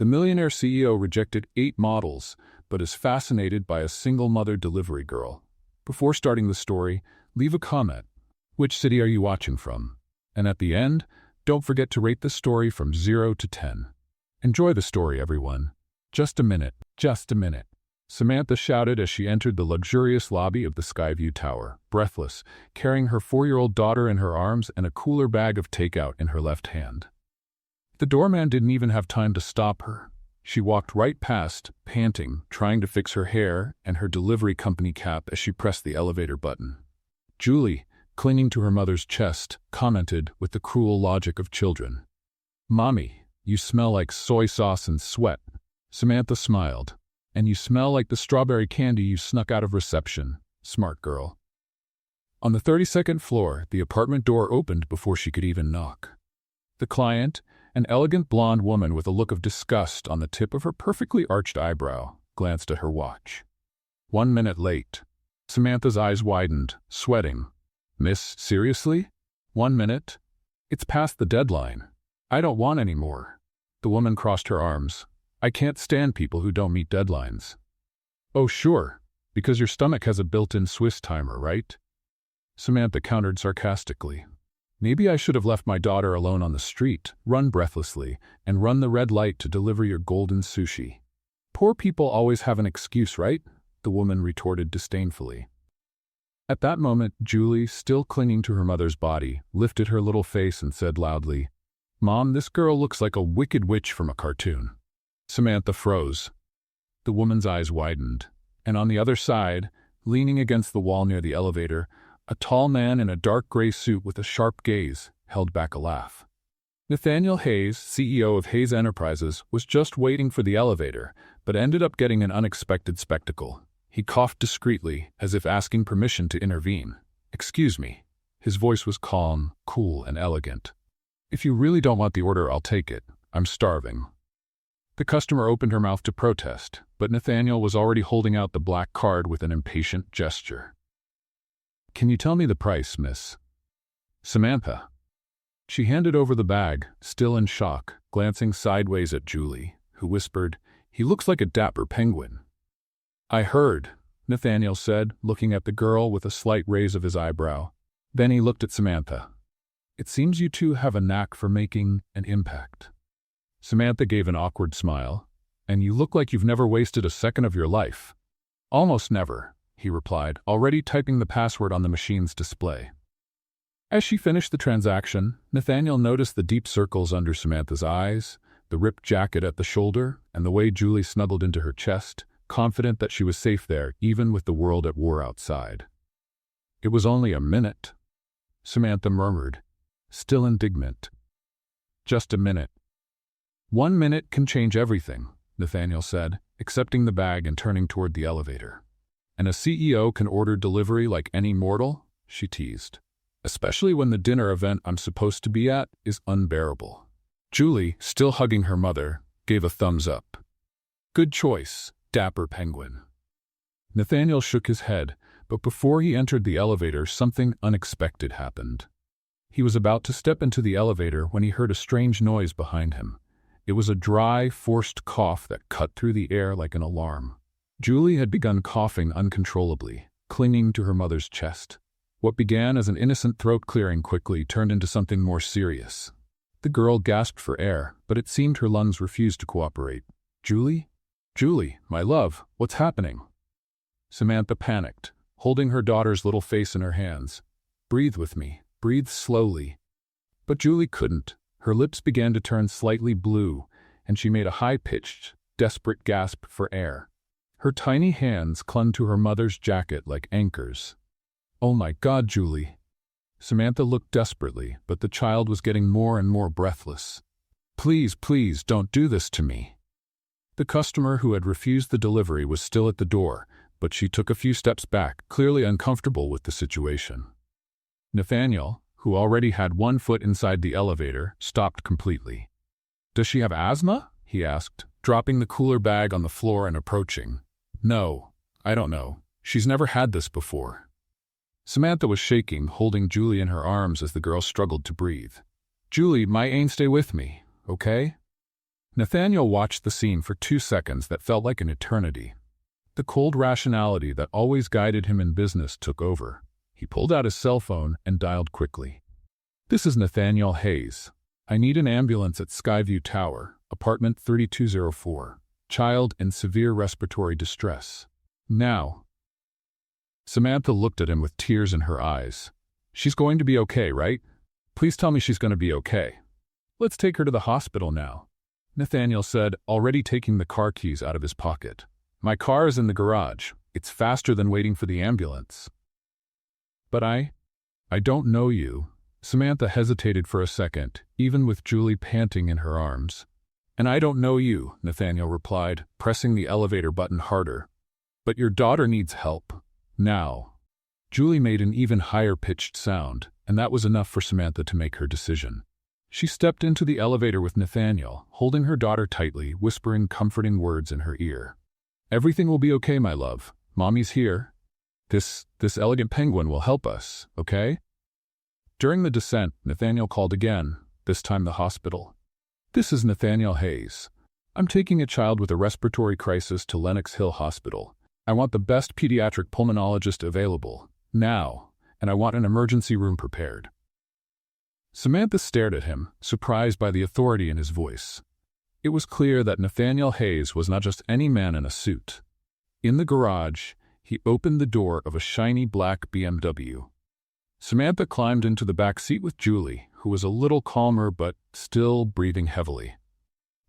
The millionaire CEO rejected 8 models, but is fascinated by a single mother delivery girl. Before starting the story, leave a comment. Which city are you watching from? And at the end, don't forget to rate the story from 0 to 10. Enjoy the story, everyone. Just a minute, just a minute. Samantha shouted as she entered the luxurious lobby of the Skyview Tower, breathless, carrying her 4-year-old daughter in her arms and a cooler bag of takeout in her left hand. The doorman didn't even have time to stop her. She walked right past, panting, trying to fix her hair and her delivery company cap as she pressed the elevator button. Julie, clinging to her mother's chest, commented with the cruel logic of children. "Mommy, you smell like soy sauce and sweat." Samantha smiled. "And you smell like the strawberry candy you snuck out of reception. Smart girl." On the 32nd floor, the apartment door opened before she could even knock. The client, an elegant blonde woman with a look of disgust on the tip of her perfectly arched eyebrow, glanced at her watch. 1 minute late. Samantha's eyes widened, sweating. "Miss, seriously? 1 minute? It's past the deadline. I don't want any more." The woman crossed her arms. "I can't stand people who don't meet deadlines." "Oh sure, because your stomach has a built-in Swiss timer, right?" Samantha countered sarcastically. "Maybe I should have left my daughter alone on the street, run breathlessly, and run the red light to deliver your golden sushi." "Poor people always have an excuse, right?" the woman retorted disdainfully. At that moment, Julie, still clinging to her mother's body, lifted her little face and said loudly, "Mom, this girl looks like a wicked witch from a cartoon." Samantha froze. The woman's eyes widened, and on the other side, leaning against the wall near the elevator, a tall man in a dark gray suit with a sharp gaze held back a laugh. Nathaniel Hayes, CEO of Hayes Enterprises, was just waiting for the elevator, but ended up getting an unexpected spectacle. He coughed discreetly, as if asking permission to intervene. "Excuse me." His voice was calm, cool, and elegant. "If you really don't want the order, I'll take it. I'm starving." The customer opened her mouth to protest, but Nathaniel was already holding out the black card with an impatient gesture. "Can you tell me the price, miss?" "Samantha." She handed over the bag, still in shock, glancing sideways at Julie, who whispered, "He looks like a dapper penguin." "I heard," Nathaniel said, looking at the girl with a slight raise of his eyebrow. Then he looked at Samantha. "It seems you two have a knack for making an impact." Samantha gave an awkward smile. "And you look like you've never wasted a second of your life." "Almost never," he replied, already typing the password on the machine's display. As she finished the transaction, Nathaniel noticed the deep circles under Samantha's eyes, the ripped jacket at the shoulder, and the way Julie snuggled into her chest, confident that she was safe there, even with the world at war outside. "It was only a minute," Samantha murmured, still indignant. "Just a minute." "1 minute can change everything," Nathaniel said, accepting the bag and turning toward the elevator. "And a CEO can order delivery like any mortal?" she teased. "Especially when the dinner event I'm supposed to be at is unbearable." Julie, still hugging her mother, gave a thumbs up. "Good choice, dapper penguin." Nathaniel shook his head, but before he entered the elevator, something unexpected happened. He was about to step into the elevator when he heard a strange noise behind him. It was a dry, forced cough that cut through the air like an alarm. Julie had begun coughing uncontrollably, clinging to her mother's chest. What began as an innocent throat clearing quickly turned into something more serious. The girl gasped for air, but it seemed her lungs refused to cooperate. "Julie? Julie, my love, what's happening?" Samantha panicked, holding her daughter's little face in her hands. "Breathe with me, breathe slowly." But Julie couldn't. Her lips began to turn slightly blue, and she made a high-pitched, desperate gasp for air. Her tiny hands clung to her mother's jacket like anchors. "Oh my God, Julie!" Samantha looked desperately, but the child was getting more and more breathless. "Please, please, don't do this to me." The customer who had refused the delivery was still at the door, but she took a few steps back, clearly uncomfortable with the situation. Nathaniel, who already had 1 foot inside the elevator, stopped completely. "Does she have asthma?" he asked, dropping the cooler bag on the floor and approaching. "No, I don't know. She's never had this before." Samantha was shaking, holding Julie in her arms as the girl struggled to breathe. "Julie, my ain't stay with me, okay?" Nathaniel watched the scene for 2 seconds that felt like an eternity. The cold rationality that always guided him in business took over. He pulled out his cell phone and dialed quickly. "This is Nathaniel Hayes. I need an ambulance at Skyview Tower, apartment 3204. Child in severe respiratory distress. Now." Samantha looked at him with tears in her eyes. "She's going to be okay, right? Please tell me she's going to be okay." "Let's take her to the hospital now," Nathaniel said, already taking the car keys out of his pocket. "My car is in the garage. It's faster than waiting for the ambulance." "But I don't know you." Samantha hesitated for a second, even with Julie panting in her arms. "And I don't know you," Nathaniel replied, pressing the elevator button harder. "But your daughter needs help. Now." Julie made an even higher-pitched sound, and that was enough for Samantha to make her decision. She stepped into the elevator with Nathaniel, holding her daughter tightly, whispering comforting words in her ear. "Everything will be okay, my love. Mommy's here. This elegant penguin will help us, okay?" During the descent, Nathaniel called again, this time the hospital. "This is Nathaniel Hayes. I'm taking a child with a respiratory crisis to Lenox Hill Hospital. I want the best pediatric pulmonologist available, now, and I want an emergency room prepared." Samantha stared at him, surprised by the authority in his voice. It was clear that Nathaniel Hayes was not just any man in a suit. In the garage, he opened the door of a shiny black BMW. Samantha climbed into the back seat with Julie, who was a little calmer but still breathing heavily.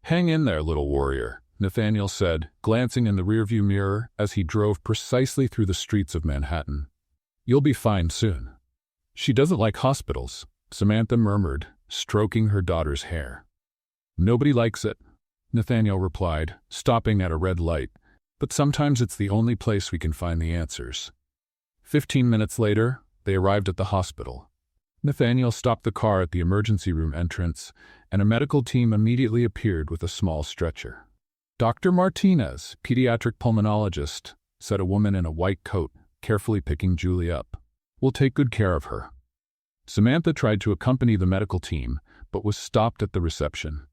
"Hang in there, little warrior," Nathaniel said, glancing in the rearview mirror as he drove precisely through the streets of Manhattan. "You'll be fine soon." "She doesn't like hospitals," Samantha murmured, stroking her daughter's hair. "Nobody likes it," Nathaniel replied, stopping at a red light, "but sometimes it's the only place we can find the answers." 15 minutes later, they arrived at the hospital. Nathaniel stopped the car at the emergency room entrance, and a medical team immediately appeared with a small stretcher. "Dr. Martinez, pediatric pulmonologist," said a woman in a white coat, carefully picking Julie up. "We'll take good care of her." Samantha tried to accompany the medical team, but was stopped at the reception.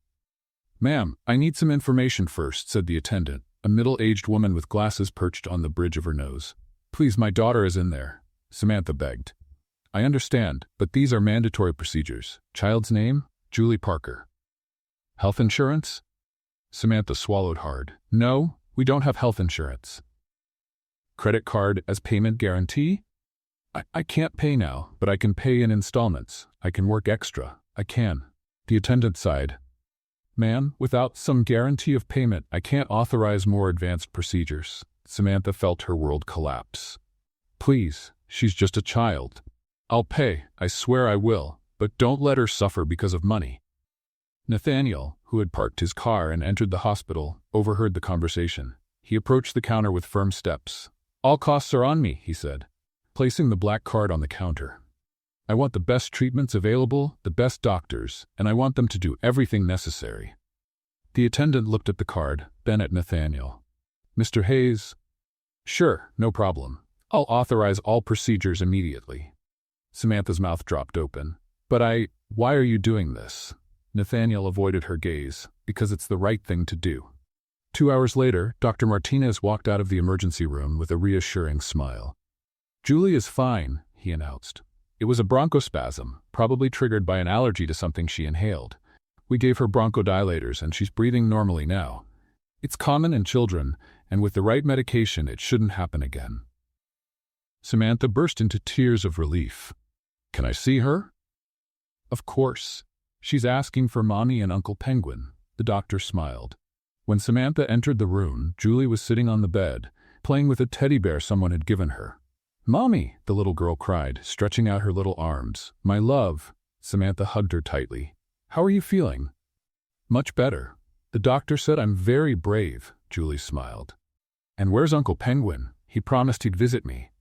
"Ma'am, I need some information first," said the attendant, a middle-aged woman with glasses perched on the bridge of her nose. "Please, my daughter is in there," Samantha begged. "I understand, but these are mandatory procedures. Child's name? Julie Parker. Health insurance?" Samantha swallowed hard. "No, we don't have health insurance." "Credit card as payment guarantee?" I can't pay now, but I can pay in installments. I can work extra. I can." The attendant sighed. "Ma'am, without some guarantee of payment, I can't authorize more advanced procedures." Samantha felt her world collapse. "Please, she's just a child. I'll pay, I swear I will, but don't let her suffer because of money." Nathaniel, who had parked his car and entered the hospital, overheard the conversation. He approached the counter with firm steps. "All costs are on me," he said, placing the black card on the counter. "I want the best treatments available, the best doctors, and I want them to do everything necessary." The attendant looked at the card, then at Nathaniel. "Mr. Hayes?" "Sure, no problem. I'll authorize all procedures immediately." Samantha's mouth dropped open. "But why are you doing this?" Nathaniel avoided her gaze. "Because it's the right thing to do." 2 hours later, Dr. Martinez walked out of the emergency room with a reassuring smile. "Julie is fine," he announced. "It was a bronchospasm, probably triggered by an allergy to something she inhaled. We gave her bronchodilators and she's breathing normally now. It's common in children, and with the right medication it shouldn't happen again." Samantha burst into tears of relief. "Can I see her?" "Of course. She's asking for Mommy and Uncle Penguin." The doctor smiled. When Samantha entered the room, Julie was sitting on the bed, playing with a teddy bear someone had given her. "Mommy," the little girl cried, stretching out her little arms. "My love." Samantha hugged her tightly. "How are you feeling?" "Much better. The doctor said I'm very brave," Julie smiled. "And where's Uncle Penguin? He promised he'd visit me."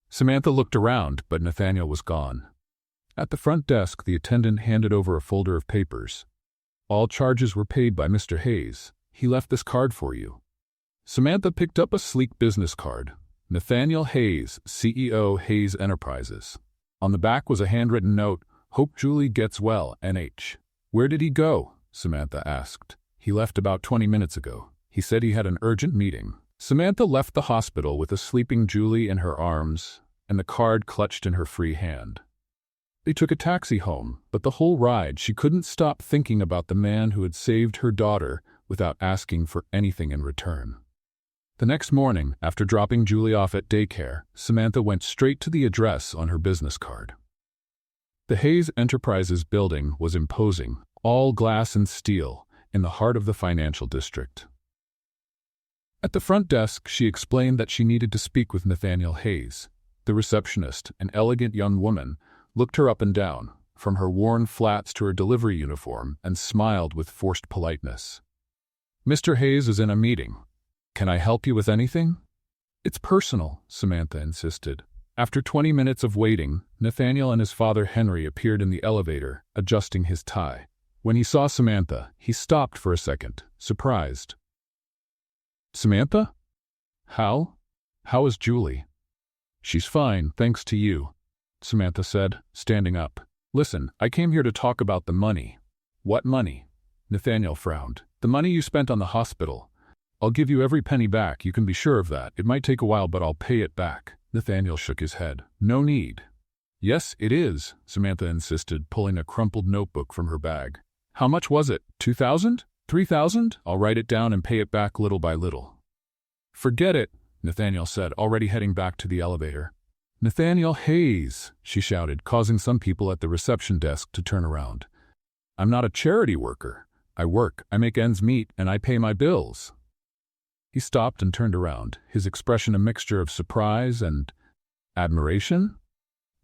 Samantha looked around, but Nathaniel was gone. At the front desk, the attendant handed over a folder of papers. "All charges were paid by Mr. Hayes. He left this card for you." Samantha picked up a sleek business card. "Nathaniel Hayes, CEO, Hayes Enterprises." On the back was a handwritten note, "Hope Julie gets well, NH." "Where did he go?" Samantha asked. He left about 20 minutes ago. He said he had an urgent meeting. Samantha left the hospital with a sleeping Julie in her arms and the card clutched in her free hand. They took a taxi home, but the whole ride she couldn't stop thinking about the man who had saved her daughter without asking for anything in return. The next morning, after dropping Julie off at daycare, Samantha went straight to the address on her business card. The Hayes Enterprises building was imposing, all glass and steel, in the heart of the financial district. At the front desk, she explained that she needed to speak with Nathaniel Hayes. The receptionist, an elegant young woman, looked her up and down, from her worn flats to her delivery uniform, and smiled with forced politeness. "Mr. Hayes is in a meeting. Can I help you with anything?" "It's personal," Samantha insisted. After 20 minutes of waiting, Nathaniel and his father Henry appeared in the elevator, adjusting his tie. When he saw Samantha, he stopped for a second, surprised. "Samantha? How is Julie?" "She's fine, thanks to you," Samantha said, standing up. "Listen, I came here to talk about the money." "What money?" Nathaniel frowned. "The money you spent on the hospital. I'll give you every penny back, you can be sure of that. It might take a while, but I'll pay it back." Nathaniel shook his head. "No need." "Yes, it is," Samantha insisted, pulling a crumpled notebook from her bag. "How much was it? 2,000? 3,000? I'll write it down and pay it back little by little." "Forget it," Nathaniel said, already heading back to the elevator. "Nathaniel Hayes," she shouted, causing some people at the reception desk to turn around. "I'm not a charity worker. I work, I make ends meet, and I pay my bills." He stopped and turned around, his expression a mixture of surprise and admiration.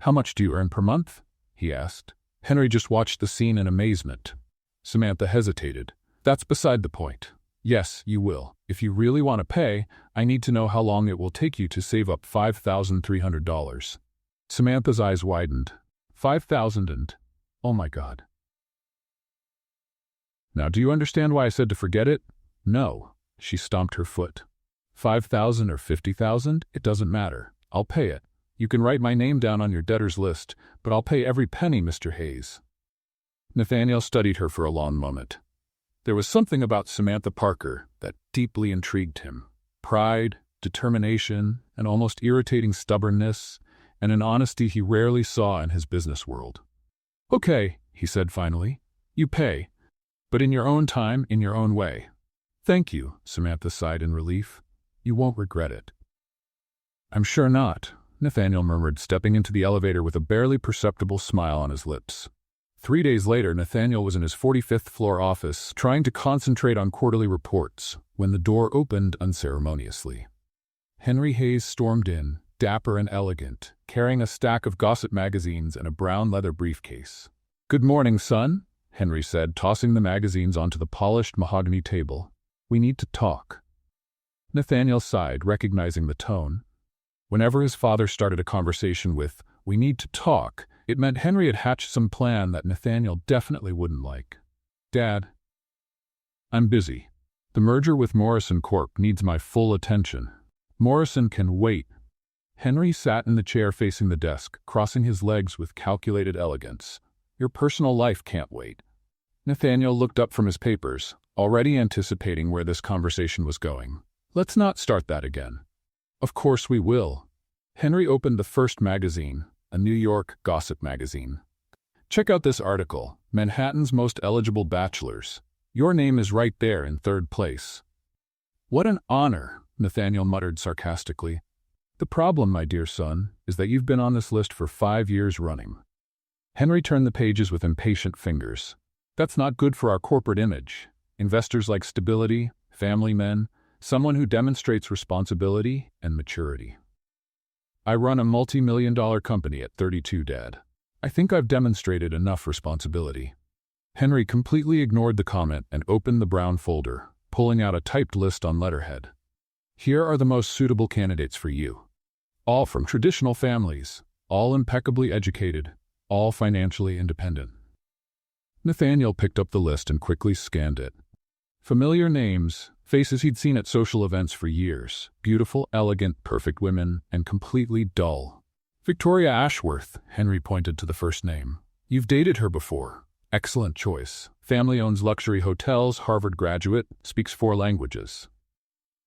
"How much do you earn per month?" he asked. Henry just watched the scene in amazement. Samantha hesitated. "That's beside the point. Yes, you will. If you really want to pay, I need to know how long it will take you to save up $5,300. Samantha's eyes widened. 5,000 and... oh my God. "Now do you understand why I said to forget it?" "No." She stomped her foot. 5,000 or 50,000, it doesn't matter. I'll pay it. You can write my name down on your debtors list, but I'll pay every penny, Mr. Hayes. Nathaniel studied her for a long moment. There was something about Samantha Parker that deeply intrigued him. Pride, determination, an almost irritating stubbornness, and an honesty he rarely saw in his business world. "Okay," he said finally. "You pay, but in your own time, in your own way." "Thank you," Samantha sighed in relief. "You won't regret it." "I'm sure not," Nathaniel murmured, stepping into the elevator with a barely perceptible smile on his lips. 3 days later, Nathaniel was in his 45th floor office, trying to concentrate on quarterly reports, when the door opened unceremoniously. Henry Hayes stormed in, dapper and elegant, carrying a stack of gossip magazines and a brown leather briefcase. "Good morning, son," Henry said, tossing the magazines onto the polished mahogany table. "We need to talk." Nathaniel sighed, recognizing the tone. Whenever his father started a conversation with, "We need to talk," it meant Henry had hatched some plan that Nathaniel definitely wouldn't like. "Dad, I'm busy. The merger with Morrison Corp needs my full attention. Morrison can wait." Henry sat in the chair facing the desk, crossing his legs with calculated elegance. "Your personal life can't wait." Nathaniel looked up from his papers, already anticipating where this conversation was going. "Let's not start that again." "Of course we will." Henry opened the first magazine, a New York gossip magazine. "Check out this article, Manhattan's Most Eligible Bachelors. Your name is right there in third place." "What an honor," Nathaniel muttered sarcastically. "The problem, my dear son, is that you've been on this list for 5 years running." Henry turned the pages with impatient fingers. "That's not good for our corporate image. Investors like stability, family men, someone who demonstrates responsibility and maturity. I run a multi-million-dollar company at 32, Dad. I think I've demonstrated enough responsibility." Henry completely ignored the comment and opened the brown folder, pulling out a typed list on letterhead. "Here are the most suitable candidates for you. All from traditional families, all impeccably educated, all financially independent." Nathaniel picked up the list and quickly scanned it. Familiar names, faces he'd seen at social events for years, beautiful, elegant, perfect women, and completely dull. "Victoria Ashworth," Henry pointed to the first name. "You've dated her before. Excellent choice. Family owns luxury hotels, Harvard graduate, speaks 4 languages.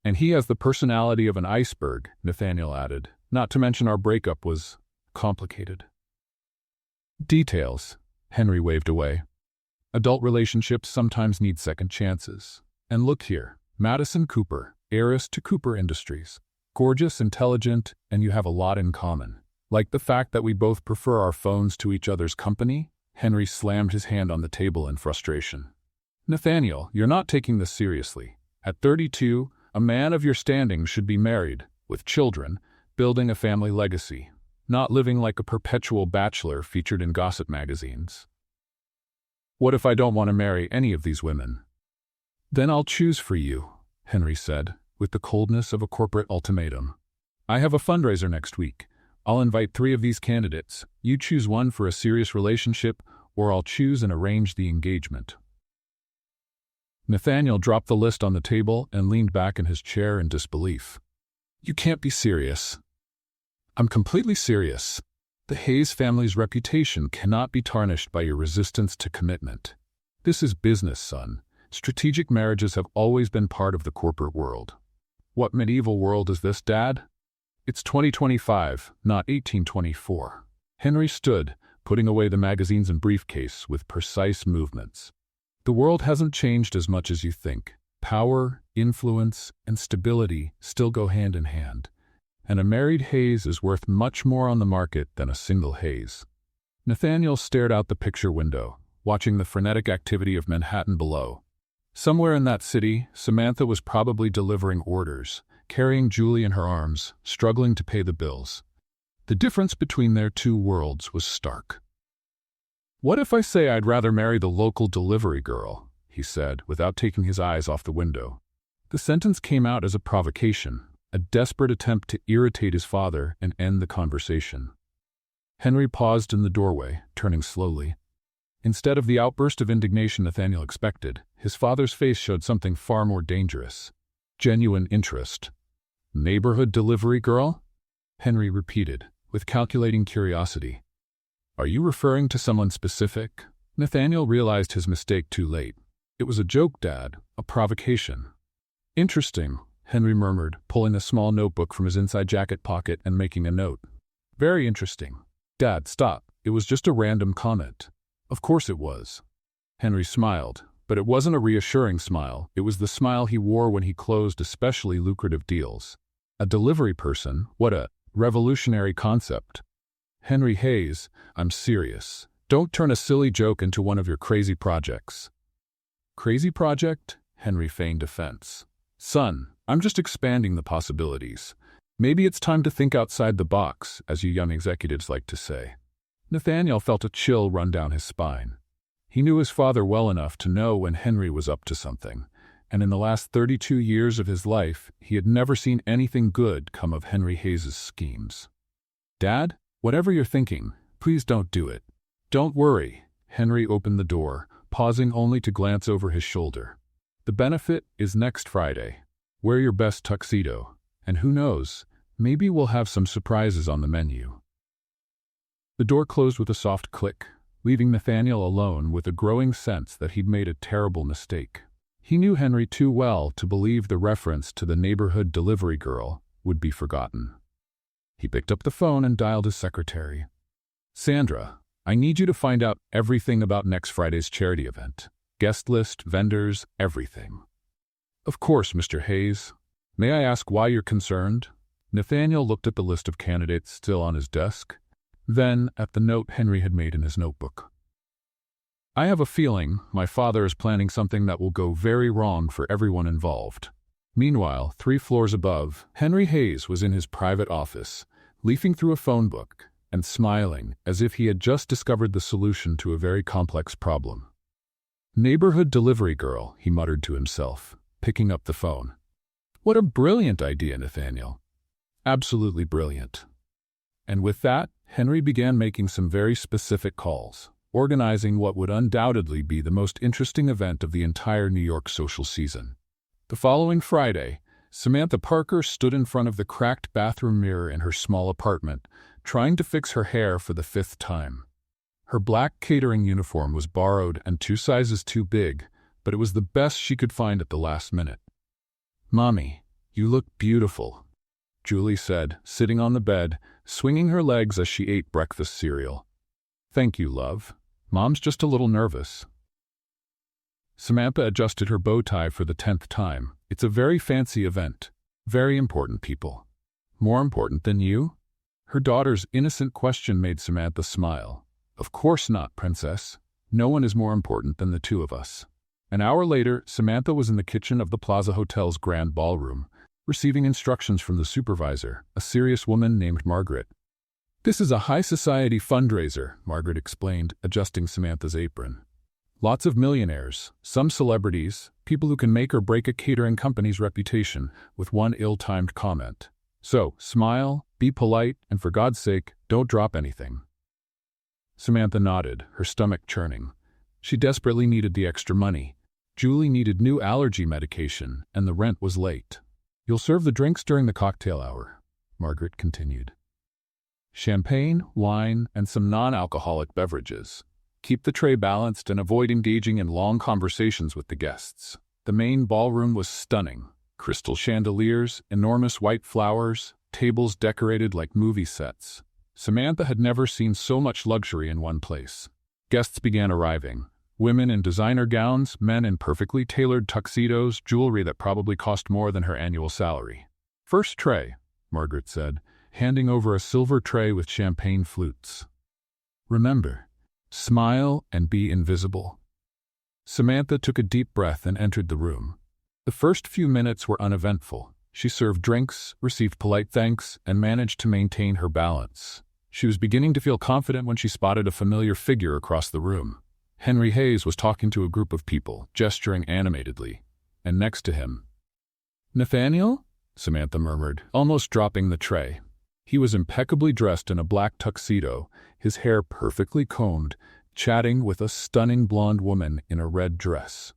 And he has the personality of an iceberg, Nathaniel added. Not to mention our breakup was complicated. Details, Henry waved away. Adult relationships sometimes need second chances. And look here, Madison Cooper, heiress to Cooper Industries. Gorgeous, intelligent, and you have a lot in common. Like the fact that we both prefer our phones to each other's company? Henry slammed his hand on the table in frustration. Nathaniel, you're not taking this seriously. At 32, a man of your standing should be married, with children, building a family legacy, not living like a perpetual bachelor featured in gossip magazines. What if I don't want to marry any of these women? Then I'll choose for you, Henry said, with the coldness of a corporate ultimatum. I have a fundraiser next week. I'll invite 3 of these candidates. You choose one for a serious relationship, or I'll choose and arrange the engagement. Nathaniel dropped the list on the table and leaned back in his chair in disbelief. You can't be serious. I'm completely serious. The Hayes family's reputation cannot be tarnished by your resistance to commitment. This is business, son. Strategic marriages have always been part of the corporate world. What medieval world is this, Dad? It's 2025, not 1824. Henry stood, putting away the magazines and briefcase with precise movements. The world hasn't changed as much as you think. Power, influence, and stability still go hand in hand. And a married Hayes is worth much more on the market than a single Hayes. Nathaniel stared out the picture window, watching the frenetic activity of Manhattan below. Somewhere in that city, Samantha was probably delivering orders, carrying Julie in her arms, struggling to pay the bills. The difference between their 2 worlds was stark. What if I say I'd rather marry the local delivery girl? He said, without taking his eyes off the window. The sentence came out as a provocation, a desperate attempt to irritate his father and end the conversation. Henry paused in the doorway, turning slowly. Instead of the outburst of indignation Nathaniel expected, his father's face showed something far more dangerous. Genuine interest. Neighborhood delivery girl? Henry repeated, with calculating curiosity. Are you referring to someone specific? Nathaniel realized his mistake too late. It was a joke, Dad, a provocation. Interesting, Henry murmured, pulling a small notebook from his inside jacket pocket and making a note. Very interesting. Dad, stop. It was just a random comment. Of course it was. Henry smiled, but it wasn't a reassuring smile. It was the smile he wore when he closed especially lucrative deals. A delivery person? What a revolutionary concept. Henry Hayes, I'm serious. Don't turn a silly joke into one of your crazy projects. Crazy project? Henry feigned offense. Son, I'm just expanding the possibilities. Maybe it's time to think outside the box, as you young executives like to say. Nathaniel felt a chill run down his spine. He knew his father well enough to know when Henry was up to something, and in the last 32 years of his life, he had never seen anything good come of Henry Hayes's schemes. Dad, whatever you're thinking, please don't do it. Don't worry. Henry opened the door, pausing only to glance over his shoulder. The benefit is next Friday. Wear your best tuxedo, and who knows, maybe we'll have some surprises on the menu. The door closed with a soft click, leaving Nathaniel alone with a growing sense that he'd made a terrible mistake. He knew Henry too well to believe the reference to the neighborhood delivery girl would be forgotten. He picked up the phone and dialed his secretary. Sandra, I need you to find out everything about next Friday's charity event. Guest list, vendors, everything. Of course, Mr. Hayes. May I ask why you're concerned? Nathaniel looked at the list of candidates still on his desk, then at the note Henry had made in his notebook. I have a feeling my father is planning something that will go very wrong for everyone involved. Meanwhile, 3 floors above, Henry Hayes was in his private office, leafing through a phone book and smiling as if he had just discovered the solution to a very complex problem. Neighborhood delivery girl, he muttered to himself, picking up the phone. What a brilliant idea, Nathaniel. Absolutely brilliant. And with that, Henry began making some very specific calls, organizing what would undoubtedly be the most interesting event of the entire New York social season. The following Friday, Samantha Parker stood in front of the cracked bathroom mirror in her small apartment, trying to fix her hair for the 5th time. Her black catering uniform was borrowed and 2 sizes too big, but it was the best she could find at the last minute. "Mommy, you look beautiful," Julie said, sitting on the bed, swinging her legs as she ate breakfast cereal. "Thank you, love. Mom's just a little nervous." Samantha adjusted her bow tie for the 10th time. "It's a very fancy event. Very important people." "More important than you?" Her daughter's innocent question made Samantha smile. "Of course not, Princess. No one is more important than the 2 of us." An hour later, Samantha was in the kitchen of the Plaza Hotel's grand ballroom, receiving instructions from the supervisor, a serious woman named Margaret. "This is a high society fundraiser," Margaret explained, adjusting Samantha's apron. "Lots of millionaires, some celebrities, people who can make or break a catering company's reputation with one ill-timed comment. So, smile, be polite, and for God's sake, don't drop anything." Samantha nodded, her stomach churning. She desperately needed the extra money. Julie needed new allergy medication, and the rent was late. "You'll serve the drinks during the cocktail hour," Margaret continued. "Champagne, wine, and some non-alcoholic beverages. Keep the tray balanced and avoid engaging in long conversations with the guests." The main ballroom was stunning. Crystal chandeliers, enormous white flowers, tables decorated like movie sets. Samantha had never seen so much luxury in one place. Guests began arriving. Women in designer gowns, men in perfectly tailored tuxedos, jewelry that probably cost more than her annual salary. "First tray," Margaret said, handing over a silver tray with champagne flutes. "Remember, smile and be invisible." Samantha took a deep breath and entered the room. The first few minutes were uneventful. She served drinks, received polite thanks, and managed to maintain her balance. She was beginning to feel confident when she spotted a familiar figure across the room. Henry Hayes was talking to a group of people, gesturing animatedly, and next to him. "Nathaniel?" Samantha murmured, almost dropping the tray. He was impeccably dressed in a black tuxedo, his hair perfectly combed, chatting with a stunning blonde woman in a red dress.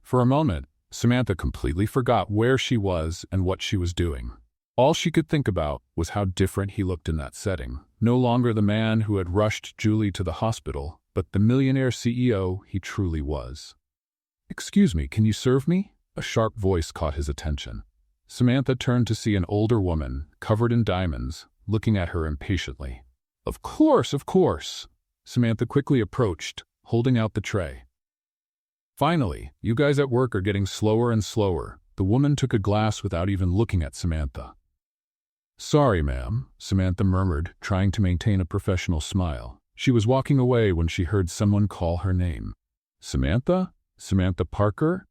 For a moment, Samantha completely forgot where she was and what she was doing. All she could think about was how different he looked in that setting. No longer the man who had rushed Julie to the hospital, but the millionaire CEO he truly was. "Excuse me, can you serve me?" A sharp voice caught his attention. Samantha turned to see an older woman, covered in diamonds, looking at her impatiently. Of course." Samantha quickly approached, holding out the tray. "Finally, you guys at work are getting slower and slower." The woman took a glass without even looking at Samantha. "Sorry, ma'am," Samantha murmured, trying to maintain a professional smile. She was walking away when she heard someone call her name. "Samantha? Samantha Parker?"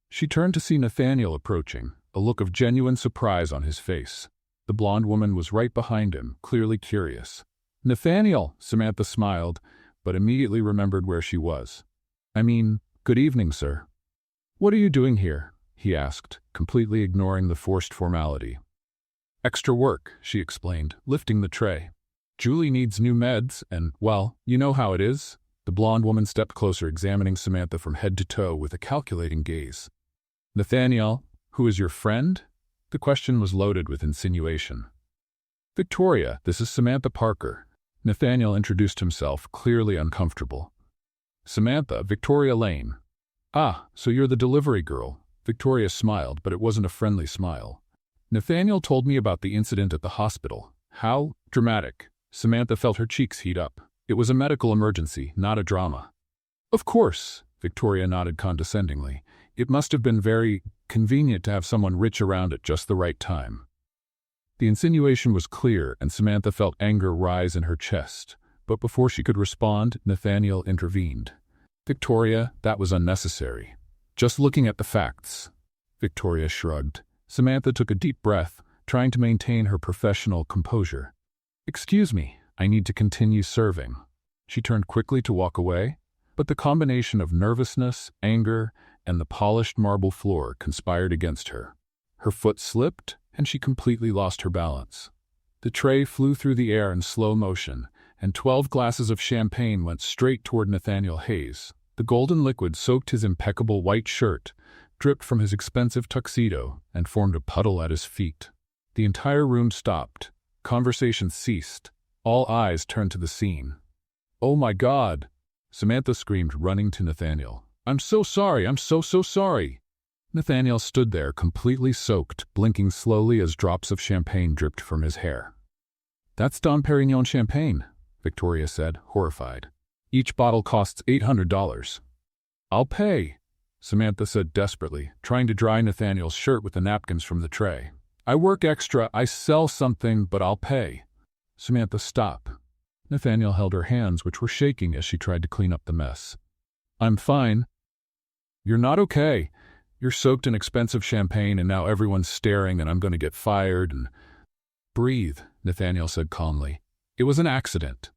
She turned to see Nathaniel approaching, a look of genuine surprise on his face. The blonde woman was right behind him, clearly curious. "Nathaniel," Samantha smiled, but immediately remembered where she was. "Good evening, sir." "What are you doing here?" he asked, completely ignoring the forced formality. "Extra work," she explained, lifting the tray. "Julie needs new meds, and, well, you know how it is." The blonde woman stepped closer, examining Samantha from head to toe with a calculating gaze. "Nathaniel, who is your friend?" The question was loaded with insinuation. "Victoria, this is Samantha Parker." Nathaniel introduced himself, clearly uncomfortable. "Samantha, Victoria Lane." "Ah, so you're the delivery girl." Victoria smiled, but it wasn't a friendly smile. "Nathaniel told me about the incident at the hospital." "How dramatic." Samantha felt her cheeks heat up. "It was a medical emergency, not a drama." "Of course," Victoria nodded condescendingly. "It must have been very convenient to have someone rich around at just the right time." The insinuation was clear, and Samantha felt anger rise in her chest. But before she could respond, Nathaniel intervened. "Victoria, that was unnecessary. Just looking at the facts." Victoria shrugged. Samantha took a deep breath, trying to maintain her professional composure. "Excuse me, I need to continue serving." She turned quickly to walk away, but the combination of nervousness, anger, and the polished marble floor conspired against her. Her foot slipped, and she completely lost her balance. The tray flew through the air in slow motion, and 12 glasses of champagne went straight toward Nathaniel Hayes. The golden liquid soaked his impeccable white shirt, dripped from his expensive tuxedo, and formed a puddle at his feet. The entire room stopped. Conversation ceased. All eyes turned to the scene. "Oh my God!" Samantha screamed, running to Nathaniel. "I'm so sorry, I'm so sorry." Nathaniel stood there, completely soaked, blinking slowly as drops of champagne dripped from his hair. "That's Dom Perignon champagne," Victoria said, horrified. "Each bottle costs $800. "I'll pay," Samantha said desperately, trying to dry Nathaniel's shirt with the napkins from the tray. "I work extra, I sell something, but I'll pay." "Samantha, stop." Nathaniel held her hands, which were shaking as she tried to clean up the mess. "I'm fine." "You're not okay. You're soaked in expensive champagne and now everyone's staring and I'm going to get fired and—" "Breathe," Nathaniel said calmly. "It was an accident."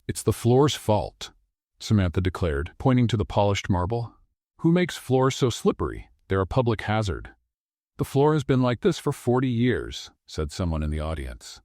"It's the floor's fault," Samantha declared, pointing to the polished marble. "Who makes floors so slippery? They're a public hazard." "The floor has been like this for 40 years, said someone in the audience.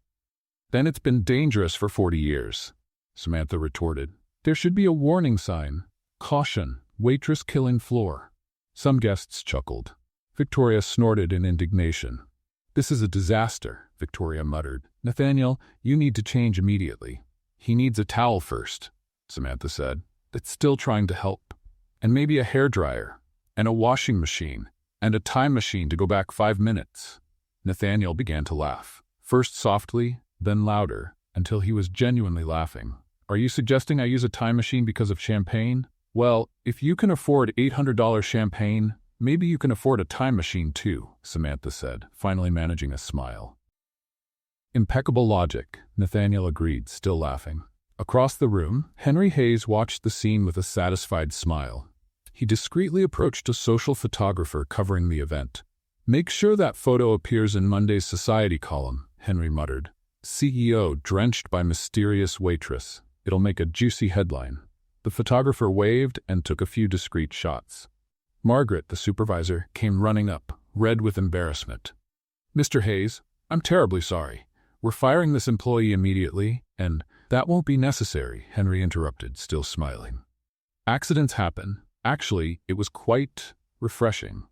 "Then it's been dangerous for 40 years, Samantha retorted. "There should be a warning sign. Caution, waitress killing floor." Some guests chuckled. Victoria snorted in indignation. "This is a disaster," Victoria muttered. "Nathaniel, you need to change immediately." "He needs a towel first," Samantha said. "That's still trying to help. And maybe a hairdryer, and a washing machine, and a time machine to go back 5 minutes. Nathaniel began to laugh, first softly, then louder, until he was genuinely laughing. "Are you suggesting I use a time machine because of champagne? Well, if you can afford $800 champagne, maybe you can afford a time machine too," Samantha said, finally managing a smile. "Impeccable logic," Nathaniel agreed, still laughing. Across the room, Henry Hayes watched the scene with a satisfied smile. He discreetly approached a social photographer covering the event. "Make sure that photo appears in Monday's Society column," Henry muttered. "CEO drenched by mysterious waitress. It'll make a juicy headline." The photographer waved and took a few discreet shots. Margaret, the supervisor, came running up, red with embarrassment. "Mr. Hayes, I'm terribly sorry. We're firing this employee immediately, and—" "That won't be necessary," Henry interrupted, still smiling. "Accidents happen. Actually, it was quite refreshing."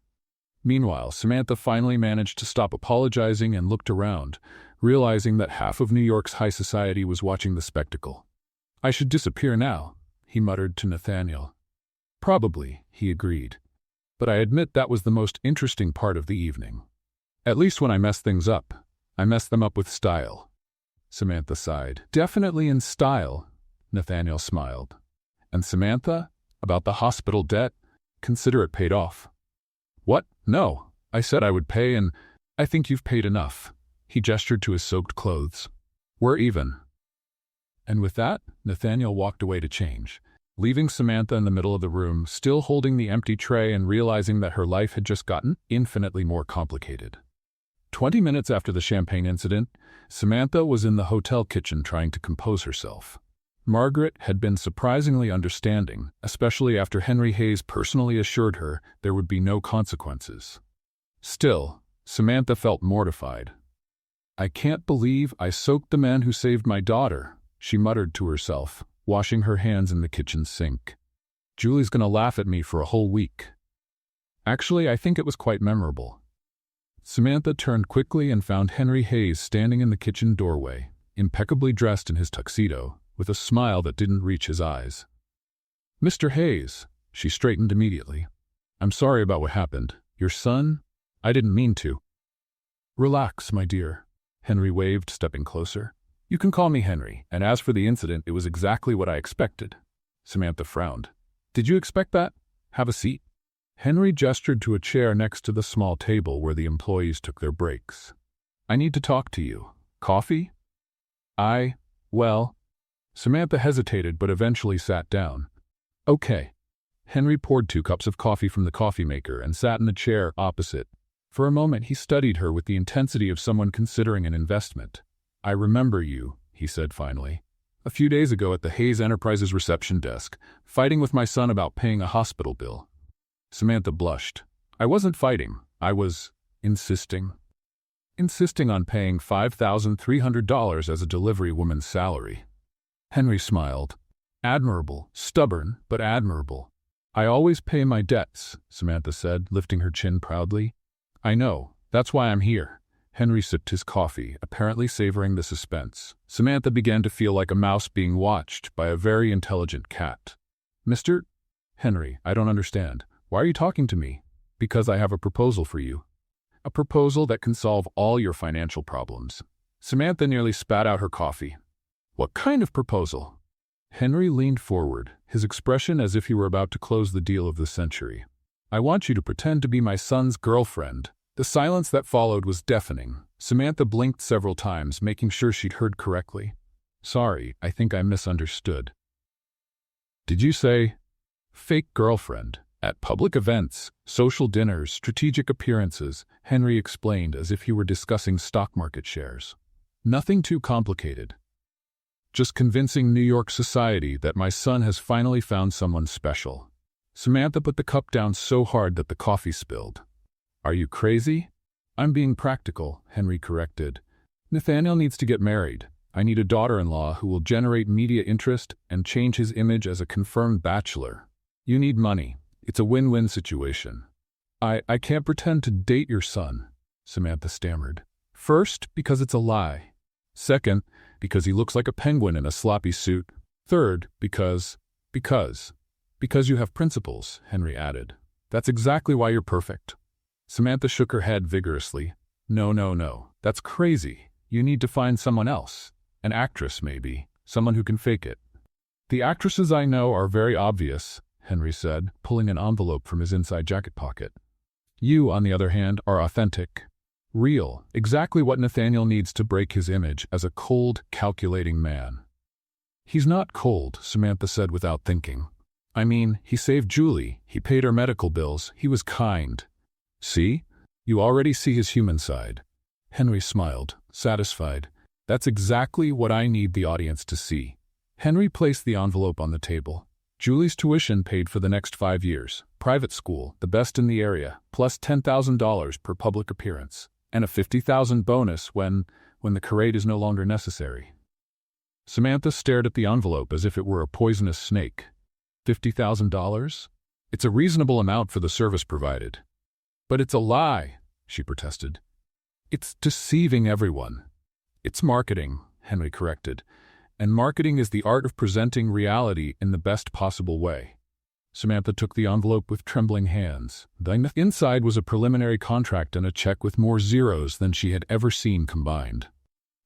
Meanwhile, Samantha finally managed to stop apologizing and looked around, realizing that half of New York's high society was watching the spectacle. "I should disappear now," he muttered to Nathaniel. "Probably," he agreed. "But I admit that was the most interesting part of the evening. At least when I mess things up, I mess them up with style." Samantha sighed. "Definitely in style," Nathaniel smiled. "And Samantha, about the hospital debt, consider it paid off." "What? No. I said I would pay, and I think you've paid enough." He gestured to his soaked clothes. "We're even." And with that, Nathaniel walked away to change, leaving Samantha in the middle of the room, still holding the empty tray and realizing that her life had just gotten infinitely more complicated. 20 minutes after the champagne incident, Samantha was in the hotel kitchen trying to compose herself. Margaret had been surprisingly understanding, especially after Henry Hayes personally assured her there would be no consequences. Still, Samantha felt mortified. "I can't believe I soaked the man who saved my daughter," she muttered to herself, washing her hands in the kitchen sink. "Julie's gonna laugh at me for a whole week." Actually, I think it was quite memorable. Samantha turned quickly and found Henry Hayes standing in the kitchen doorway, impeccably dressed in his tuxedo, with a smile that didn't reach his eyes. "Mr. Hayes," she straightened immediately. "I'm sorry about what happened. Your son? I didn't mean to." "Relax, my dear," Henry waved, stepping closer. "You can call me Henry, and as for the incident, it was exactly what I expected." Samantha frowned. "Did you expect that? Have a seat." Henry gestured to a chair next to the small table where the employees took their breaks. "I need to talk to you. Coffee?" Well..." Samantha hesitated but eventually sat down. "Okay." Henry poured 2 cups of coffee from the coffee maker and sat in the chair opposite. For a moment he studied her with the intensity of someone considering an investment. "I remember you," he said finally. "A few days ago at the Hayes Enterprises reception desk, fighting with my son about paying a hospital bill." Samantha blushed. "I wasn't fighting. I was insisting. Insisting on paying $5,300 as a delivery woman's salary." Henry smiled. "Admirable. Stubborn, but admirable." "I always pay my debts," Samantha said, lifting her chin proudly. "I know. That's why I'm here. Henry sipped his coffee, apparently savoring the suspense. Samantha began to feel like a mouse being watched by a very intelligent cat. "Mr. Henry, I don't understand. Why are you talking to me?" "Because I have a proposal for you. A proposal that can solve all your financial problems." Samantha nearly spat out her coffee. "What kind of proposal?" Henry leaned forward, his expression as if he were about to close the deal of the century. "I want you to pretend to be my son's girlfriend." The silence that followed was deafening. Samantha blinked several times, making sure she'd heard correctly. "Sorry, I think I misunderstood." "Did you say fake girlfriend?" "At public events, social dinners, strategic appearances," Henry explained as if he were discussing stock market shares. "Nothing too complicated. Just convincing New York society that my son has finally found someone special." Samantha put the cup down so hard that the coffee spilled. "Are you crazy?" "I'm being practical," Henry corrected. "Nathaniel needs to get married. I need a daughter-in-law who will generate media interest and change his image as a confirmed bachelor. You need money. It's a win-win situation." I can't pretend to date your son," Samantha stammered. "First, because it's a lie. Second, because he looks like a penguin in a sloppy suit. Third, because you have principles," Henry added. "That's exactly why you're perfect." Samantha shook her head vigorously. No. That's crazy. You need to find someone else. An actress, maybe. Someone who can fake it." "The actresses I know are very obvious," Henry said, pulling an envelope from his inside jacket pocket. "You, on the other hand, are authentic. Real. Exactly what Nathaniel needs to break his image as a cold, calculating man." "He's not cold," Samantha said without thinking. "I mean, he saved Julie. He paid her medical bills. He was kind. See? You already see his human side." Henry smiled, satisfied. "That's exactly what I need the audience to see." Henry placed the envelope on the table. "Julie's tuition paid for the next 5 years. Private school, the best in the area, plus $10,000 per public appearance. And a $50,000 bonus when the charade is no longer necessary." Samantha stared at the envelope as if it were a poisonous snake. $50,000? It's a reasonable amount for the service provided. "But it's a lie," she protested. "It's deceiving everyone." "It's marketing," Henry corrected. "And marketing is the art of presenting reality in the best possible way." Samantha took the envelope with trembling hands. The inside was a preliminary contract and a check with more zeros than she had ever seen combined.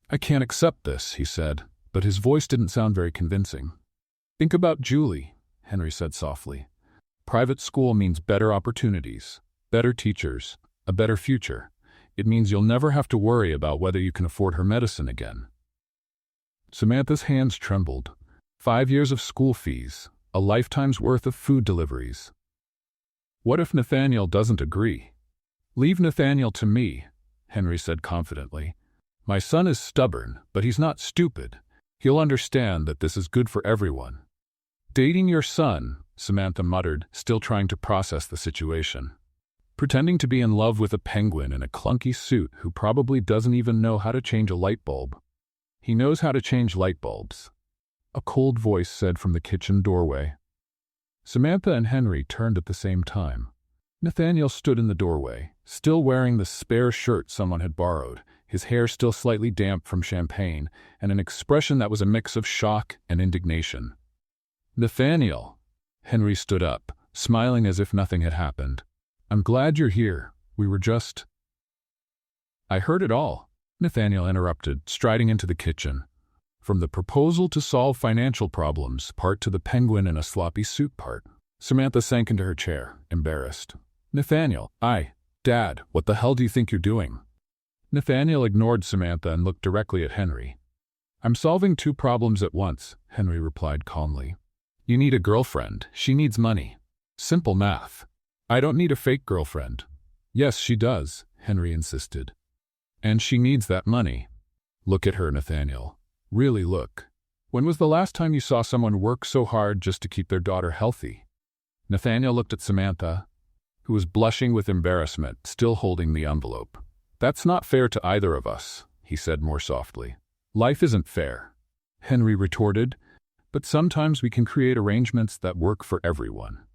"I can't accept this," he said, but his voice didn't sound very convincing. "Think about Julie," Henry said softly. "Private school means better opportunities, better teachers, a better future. It means you'll never have to worry about whether you can afford her medicine again." Samantha's hands trembled. 5 years of school fees, a lifetime's worth of food deliveries. "What if Nathaniel doesn't agree?" "Leave Nathaniel to me," Henry said confidently. "My son is stubborn, but he's not stupid. He'll understand that this is good for everyone." "Dating your son," Samantha muttered, still trying to process the situation. "Pretending to be in love with a penguin in a clunky suit who probably doesn't even know how to change a light bulb." "He knows how to change light bulbs," a cold voice said from the kitchen doorway. Samantha and Henry turned at the same time. Nathaniel stood in the doorway, still wearing the spare shirt someone had borrowed, his hair still slightly damp from champagne, and an expression that was a mix of shock and indignation. "Nathaniel!" Henry stood up, smiling as if nothing had happened. "I'm glad you're here. We were just—" "I heard it all," Nathaniel interrupted, striding into the kitchen. "From the proposal to solve financial problems part to the penguin in a sloppy suit part." Samantha sank into her chair, embarrassed. "Nathaniel, Dad, what the hell do you think you're doing?" Nathaniel ignored Samantha and looked directly at Henry. "I'm solving 2 problems at once," Henry replied calmly. "You need a girlfriend. She needs money. Simple math." "I don't need a fake girlfriend." "Yes, she does," Henry insisted. "And she needs that money." "Look at her, Nathaniel. Really look. When was the last time you saw someone work so hard just to keep their daughter healthy?" Nathaniel looked at Samantha, who was blushing with embarrassment, still holding the envelope. "That's not fair to either of us," he said more softly. "Life isn't fair," Henry retorted, "but sometimes we can create arrangements that work for everyone."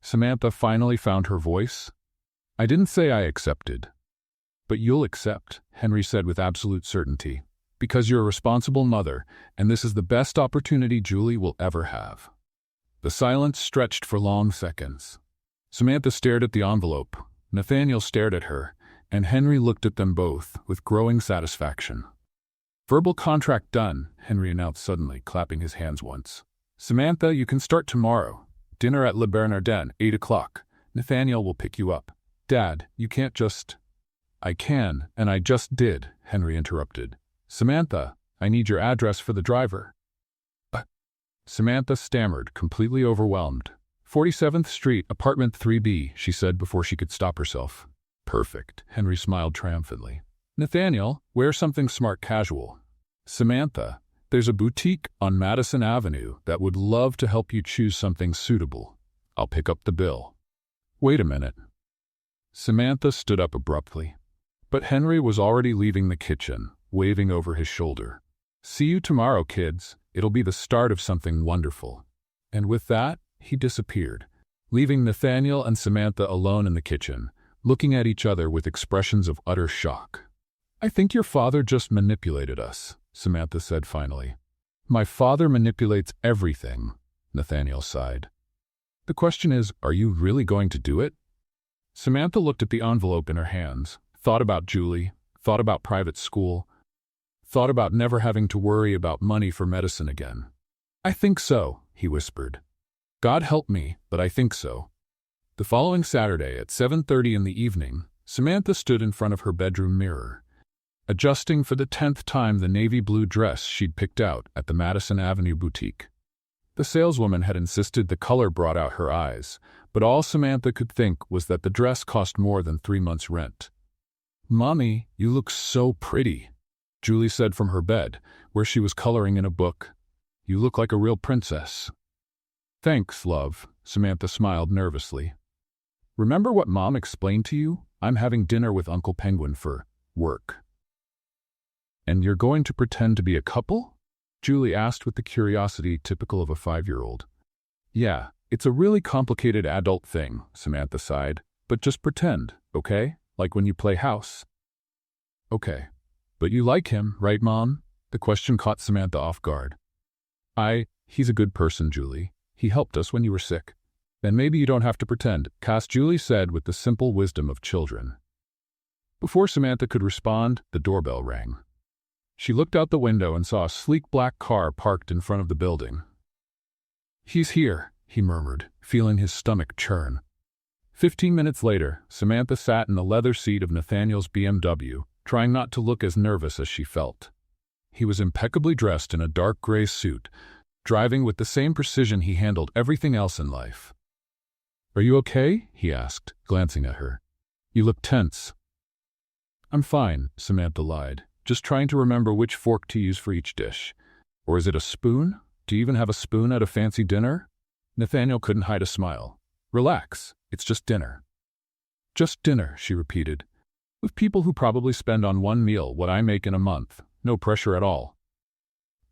Samantha finally found her voice. "I didn't say I accepted." But you'll accept, Henry said with absolute certainty, because you're a responsible mother, and this is the best opportunity Julie will ever have. The silence stretched for long seconds. Samantha stared at the envelope, Nathaniel stared at her, and Henry looked at them both with growing satisfaction. Verbal contract done, Henry announced suddenly, clapping his hands once. Samantha, you can start tomorrow. Dinner at Le Bernardin, 8 o'clock. Nathaniel will pick you up. Dad, you can't just... I can, and I just did, Henry interrupted. Samantha, I need your address for the driver. Samantha stammered, completely overwhelmed. 47th Street, apartment 3B, she said before she could stop herself. Perfect, Henry smiled triumphantly. Nathaniel, wear something smart casual. Samantha, there's a boutique on Madison Avenue that would love to help you choose something suitable. I'll pick up the bill. Wait a minute. Samantha stood up abruptly. But Henry was already leaving the kitchen, waving over his shoulder. See you tomorrow, kids. It'll be the start of something wonderful. And with that, he disappeared, leaving Nathaniel and Samantha alone in the kitchen, looking at each other with expressions of utter shock. I think your father just manipulated us, Samantha said finally. My father manipulates everything, Nathaniel sighed. The question is, are you really going to do it? Samantha looked at the envelope in her hands, thought about Julie, thought about private school, thought about never having to worry about money for medicine again. I think so, he whispered. God help me, but I think so. The following Saturday at 7:30 in the evening, Samantha stood in front of her bedroom mirror, adjusting for the 10th time the navy blue dress she'd picked out at the Madison Avenue boutique. The saleswoman had insisted the color brought out her eyes, but all Samantha could think was that the dress cost more than 3 months' rent. Mommy, you look so pretty, Julie said from her bed, where she was coloring in a book. You look like a real princess. Thanks, love, Samantha smiled nervously. Remember what Mom explained to you? I'm having dinner with Uncle Penguin for work. And you're going to pretend to be a couple? Julie asked with the curiosity typical of a 5-year-old. Yeah, it's a really complicated adult thing, Samantha sighed. But just pretend, okay? Like when you play house. Okay. But you like him, right, Mom? The question caught Samantha off guard. He's a good person, Julie. He helped us when you were sick. Then maybe you don't have to pretend, Julie said with the simple wisdom of children. Before Samantha could respond, the doorbell rang. She looked out the window and saw a sleek black car parked in front of the building. He's here, he murmured, feeling his stomach churn. 15 minutes later, Samantha sat in the leather seat of Nathaniel's BMW, trying not to look as nervous as she felt. He was impeccably dressed in a dark gray suit, driving with the same precision he handled everything else in life. Are you okay? He asked, glancing at her. You look tense. I'm fine, Samantha lied, just trying to remember which fork to use for each dish. Or is it a spoon? Do you even have a spoon at a fancy dinner? Nathaniel couldn't hide a smile. Relax, it's just dinner. Just dinner, she repeated. With people who probably spend on one meal what I make in a month. No pressure at all.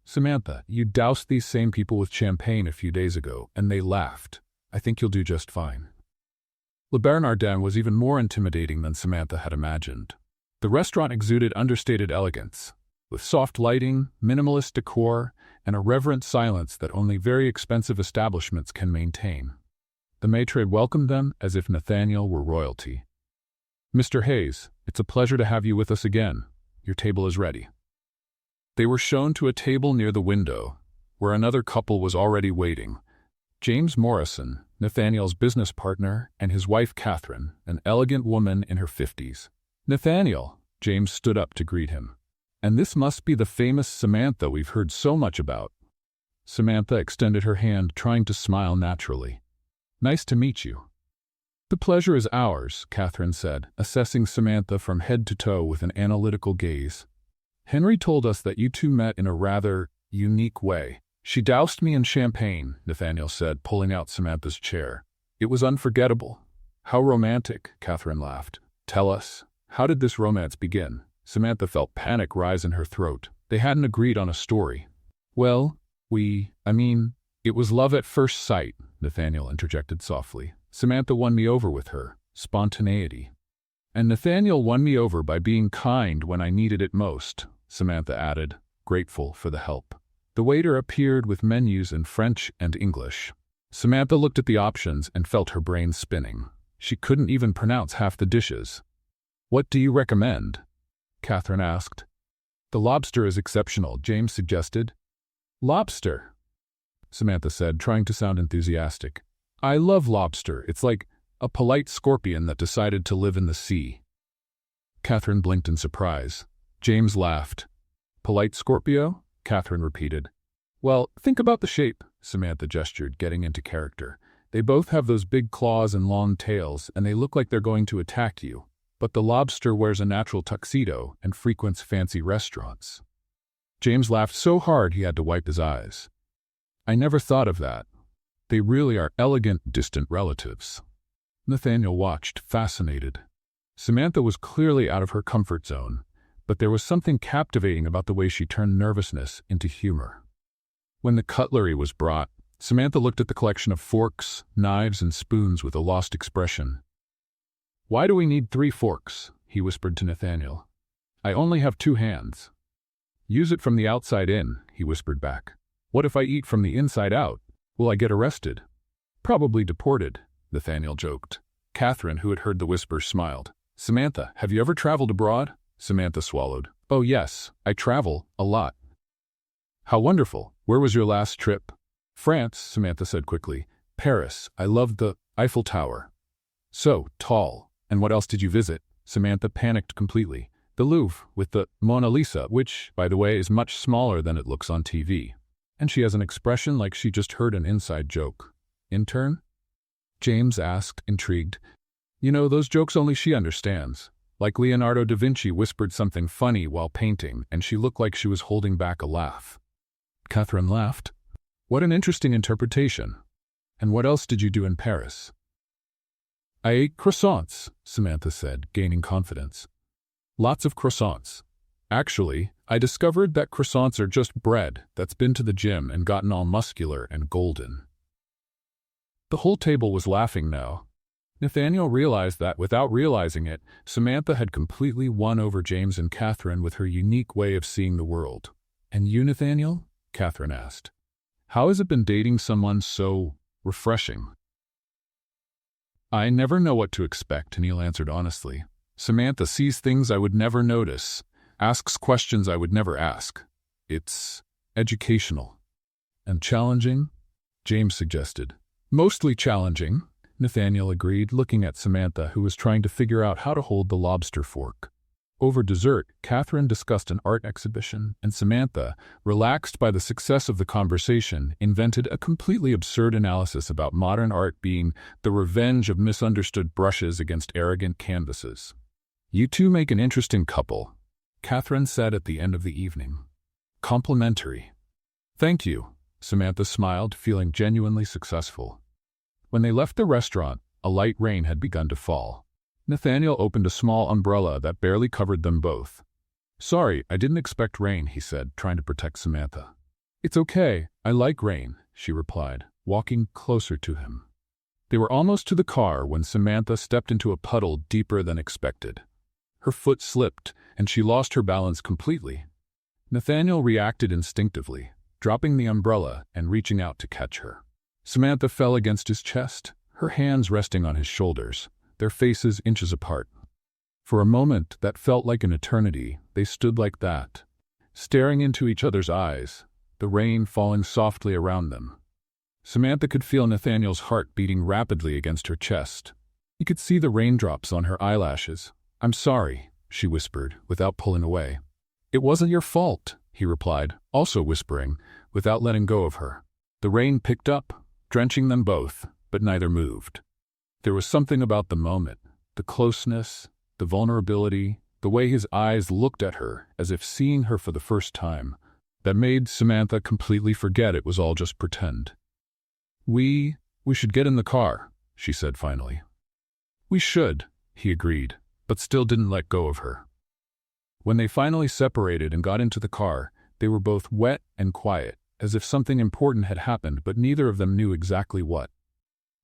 Samantha, you doused these same people with champagne a few days ago, and they laughed. I think you'll do just fine. Le Bernardin was even more intimidating than Samantha had imagined. The restaurant exuded understated elegance, with soft lighting, minimalist decor, and a reverent silence that only very expensive establishments can maintain. The maitre welcomed them as if Nathaniel were royalty. Mr. Hayes, it's a pleasure to have you with us again. Your table is ready. They were shown to a table near the window, where another couple was already waiting. James Morrison, Nathaniel's business partner, and his wife Catherine, an elegant woman in her 50s. Nathaniel, James stood up to greet him. And this must be the famous Samantha we've heard so much about. Samantha extended her hand, trying to smile naturally. Nice to meet you. The pleasure is ours, Catherine said, assessing Samantha from head to toe with an analytical gaze. Henry told us that you two met in a rather unique way. She doused me in champagne, Nathaniel said, pulling out Samantha's chair. It was unforgettable. How romantic, Catherine laughed. Tell us, how did this romance begin? Samantha felt panic rise in her throat. They hadn't agreed on a story. Well, it was love at first sight, Nathaniel interjected softly. Samantha won me over with her spontaneity. And Nathaniel won me over by being kind when I needed it most, Samantha added, grateful for the help. The waiter appeared with menus in French and English. Samantha looked at the options and felt her brain spinning. She couldn't even pronounce half the dishes. "What do you recommend?" Catherine asked. "The lobster is exceptional," James suggested. "Lobster?" Samantha said, trying to sound enthusiastic. "I love lobster. It's like a polite scorpion that decided to live in the sea." Catherine blinked in surprise. James laughed. "Polite Scorpio?" Catherine repeated. "Well, think about the shape," Samantha gestured, getting into character. "They both have those big claws and long tails, and they look like they're going to attack you. But the lobster wears a natural tuxedo and frequents fancy restaurants." James laughed so hard he had to wipe his eyes. "I never thought of that. They really are elegant, distant relatives." Nathaniel watched, fascinated. Samantha was clearly out of her comfort zone, but there was something captivating about the way she turned nervousness into humor. When the cutlery was brought, Samantha looked at the collection of forks, knives, and spoons with a lost expression. "Why do we need 3 forks?" he whispered to Nathaniel. "I only have 2 hands." "Use it from the outside in," he whispered back. "What if I eat from the inside out? Will I get arrested?" "Probably deported," Nathaniel joked. Catherine, who had heard the whisper, smiled. "Samantha, have you ever traveled abroad?" Samantha swallowed. "Oh yes, I travel, a lot." "How wonderful. Where was your last trip?" "France," Samantha said quickly. "Paris. I loved the Eiffel Tower. So tall. And what else did you visit?" Samantha panicked completely. "The Louvre, with the Mona Lisa, which, by the way, is much smaller than it looks on TV. And she has an expression like she just heard an inside joke." "Intern?" James asked, intrigued. "You know, those jokes only she understands. Like Leonardo da Vinci whispered something funny while painting, and she looked like she was holding back a laugh." Catherine laughed. "What an interesting interpretation. And what else did you do in Paris?" "I ate croissants," Samantha said, gaining confidence. "Lots of croissants. Actually, I discovered that croissants are just bread that's been to the gym and gotten all muscular and golden." The whole table was laughing now. Nathaniel realized that, without realizing it, Samantha had completely won over James and Catherine with her unique way of seeing the world. "And you, Nathaniel?" Catherine asked. "How has it been dating someone so refreshing?" "I never know what to expect," Neil answered honestly. "Samantha sees things I would never notice, asks questions I would never ask. It's educational." "And challenging?" James suggested. "Mostly challenging," Nathaniel agreed, looking at Samantha, who was trying to figure out how to hold the lobster fork. Over dessert, Catherine discussed an art exhibition, and Samantha, relaxed by the success of the conversation, invented a completely absurd analysis about modern art being the revenge of misunderstood brushes against arrogant canvases. "You two make an interesting couple," Catherine said at the end of the evening. "Complimentary." "Thank you," Samantha smiled, feeling genuinely successful. When they left the restaurant, a light rain had begun to fall. Nathaniel opened a small umbrella that barely covered them both. "Sorry, I didn't expect rain," he said, trying to protect Samantha. "It's okay, I like rain," she replied, walking closer to him. They were almost to the car when Samantha stepped into a puddle deeper than expected. Her foot slipped, and she lost her balance completely. Nathaniel reacted instinctively, dropping the umbrella and reaching out to catch her. Samantha fell against his chest, her hands resting on his shoulders, their faces inches apart. For a moment that felt like an eternity, they stood like that, staring into each other's eyes, the rain falling softly around them. Samantha could feel Nathaniel's heart beating rapidly against her chest. He could see the raindrops on her eyelashes. "I'm sorry," she whispered, without pulling away. "It wasn't your fault," he replied, also whispering, without letting go of her. The rain picked up, drenching them both, but neither moved. There was something about the moment, the closeness, the vulnerability, the way his eyes looked at her as if seeing her for the first time, that made Samantha completely forget it was all just pretend. We should get in the car," she said finally. "We should," he agreed, but still didn't let go of her. When they finally separated and got into the car, they were both wet and quiet, as if something important had happened, but neither of them knew exactly what.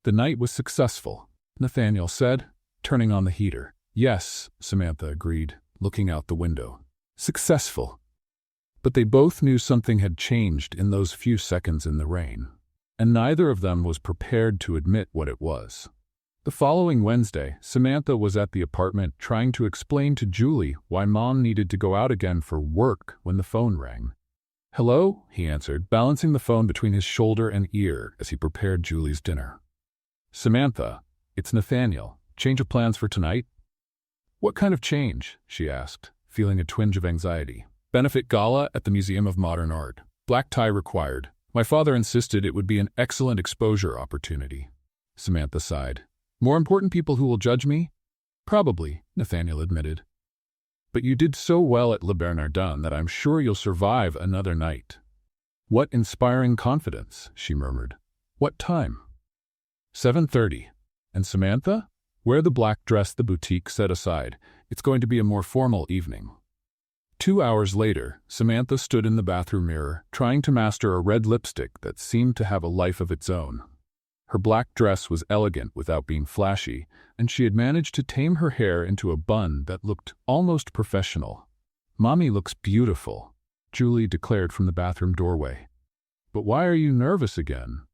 "The night was successful," Nathaniel said, turning on the heater. Yes, Samantha agreed, looking out the window. Successful. But they both knew something had changed in those few seconds in the rain, and neither of them was prepared to admit what it was. The following Wednesday, Samantha was at the apartment trying to explain to Julie why Mom needed to go out again for work when the phone rang. "Hello," he answered, balancing the phone between his shoulder and ear as he prepared Julie's dinner. "Samantha, it's Nathaniel. Change of plans for tonight?" "What kind of change?" she asked, feeling a twinge of anxiety. "Benefit gala at the Museum of Modern Art. Black tie required. My father insisted it would be an excellent exposure opportunity." Samantha sighed. "More important people who will judge me?" "Probably," Nathaniel admitted. "But you did so well at Le Bernardin that I'm sure you'll survive another night." "What inspiring confidence," she murmured. "What time?" 7:30. "And Samantha?" "Wear the black dress the boutique set aside. It's going to be a more formal evening." 2 hours later, Samantha stood in the bathroom mirror, trying to master a red lipstick that seemed to have a life of its own. Her black dress was elegant without being flashy, and she had managed to tame her hair into a bun that looked almost professional. "Mommy looks beautiful," Julie declared from the bathroom doorway. "But why are you nervous again?"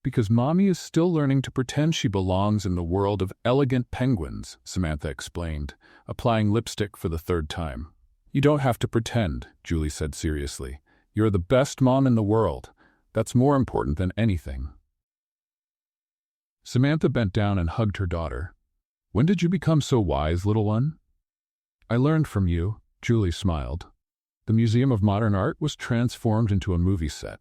"Because Mommy is still learning to pretend she belongs in the world of elegant penguins," Samantha explained, applying lipstick for the third time. "You don't have to pretend," Julie said seriously. "You're the best mom in the world. That's more important than anything." Samantha bent down and hugged her daughter. "When did you become so wise, little one?" "I learned from you," Julie smiled. The Museum of Modern Art was transformed into a movie set.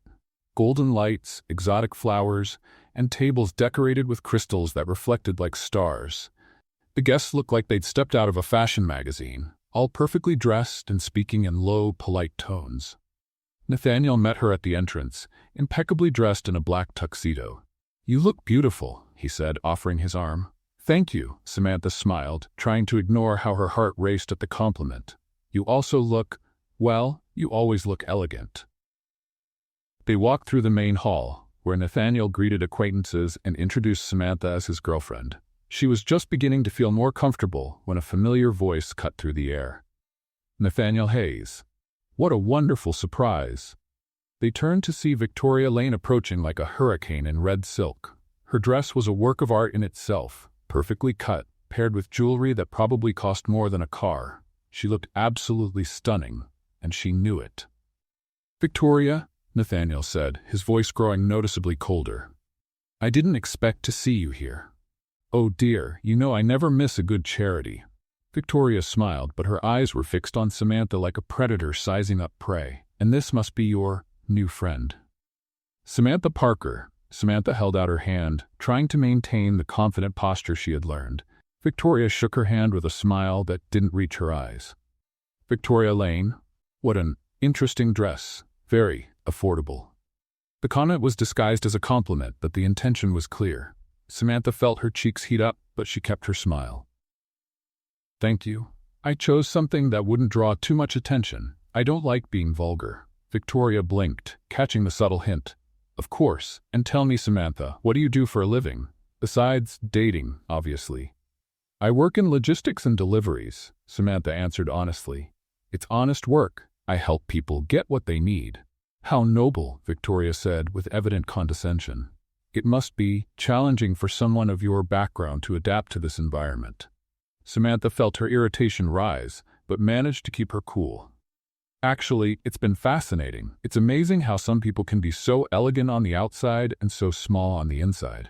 Golden lights, exotic flowers, and tables decorated with crystals that reflected like stars. The guests looked like they'd stepped out of a fashion magazine, all perfectly dressed and speaking in low, polite tones. Nathaniel met her at the entrance, impeccably dressed in a black tuxedo. "You look beautiful," he said, offering his arm. "Thank you," Samantha smiled, trying to ignore how her heart raced at the compliment. "You also look, well, you always look elegant." They walked through the main hall, where Nathaniel greeted acquaintances and introduced Samantha as his girlfriend. She was just beginning to feel more comfortable when a familiar voice cut through the air. "Nathaniel Hayes. What a wonderful surprise." They turned to see Victoria Lane approaching like a hurricane in red silk. Her dress was a work of art in itself, perfectly cut, paired with jewelry that probably cost more than a car. She looked absolutely stunning, and she knew it. "Victoria," Nathaniel said, his voice growing noticeably colder. "I didn't expect to see you here." "Oh dear, you know I never miss a good charity." Victoria smiled, but her eyes were fixed on Samantha like a predator sizing up prey. "And this must be your new friend." "Samantha Parker." Samantha held out her hand, trying to maintain the confident posture she had learned. Victoria shook her hand with a smile that didn't reach her eyes. "Victoria Lane. What an interesting dress. Very affordable." The comment was disguised as a compliment, but the intention was clear. Samantha felt her cheeks heat up, but she kept her smile. "Thank you. I chose something that wouldn't draw too much attention. I don't like being vulgar." Victoria blinked, catching the subtle hint. "Of course. And tell me, Samantha, what do you do for a living? Besides dating, obviously." "I work in logistics and deliveries," Samantha answered honestly. "It's honest work. I help people get what they need." "How noble," Victoria said with evident condescension. "It must be challenging for someone of your background to adapt to this environment." Samantha felt her irritation rise, but managed to keep her cool. "Actually, it's been fascinating. It's amazing how some people can be so elegant on the outside and so small on the inside."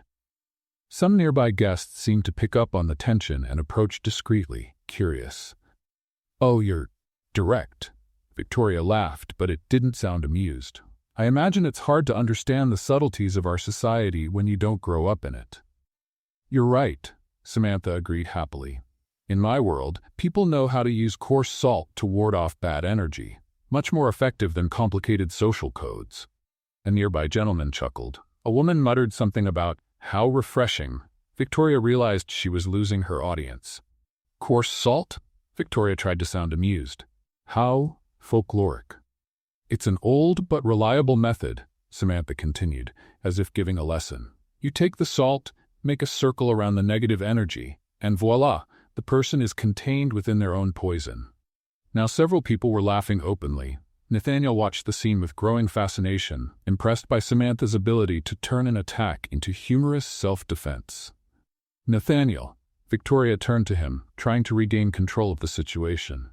Some nearby guests seemed to pick up on the tension and approached discreetly, curious. "Oh, you're direct." Victoria laughed, but it didn't sound amused. "I imagine it's hard to understand the subtleties of our society when you don't grow up in it." "You're right," Samantha agreed happily. "In my world, people know how to use coarse salt to ward off bad energy, much more effective than complicated social codes." A nearby gentleman chuckled. A woman muttered something about how refreshing. Victoria realized she was losing her audience. "Coarse salt?" Victoria tried to sound amused. "How folkloric." "It's an old but reliable method," Samantha continued, as if giving a lesson. "You take the salt, make a circle around the negative energy, and voila, the The person is contained within their own poison. Now several people were laughing openly. Nathaniel watched the scene with growing fascination, impressed by Samantha's ability to turn an attack into humorous self-defense. Nathaniel, Victoria turned to him, trying to regain control of the situation.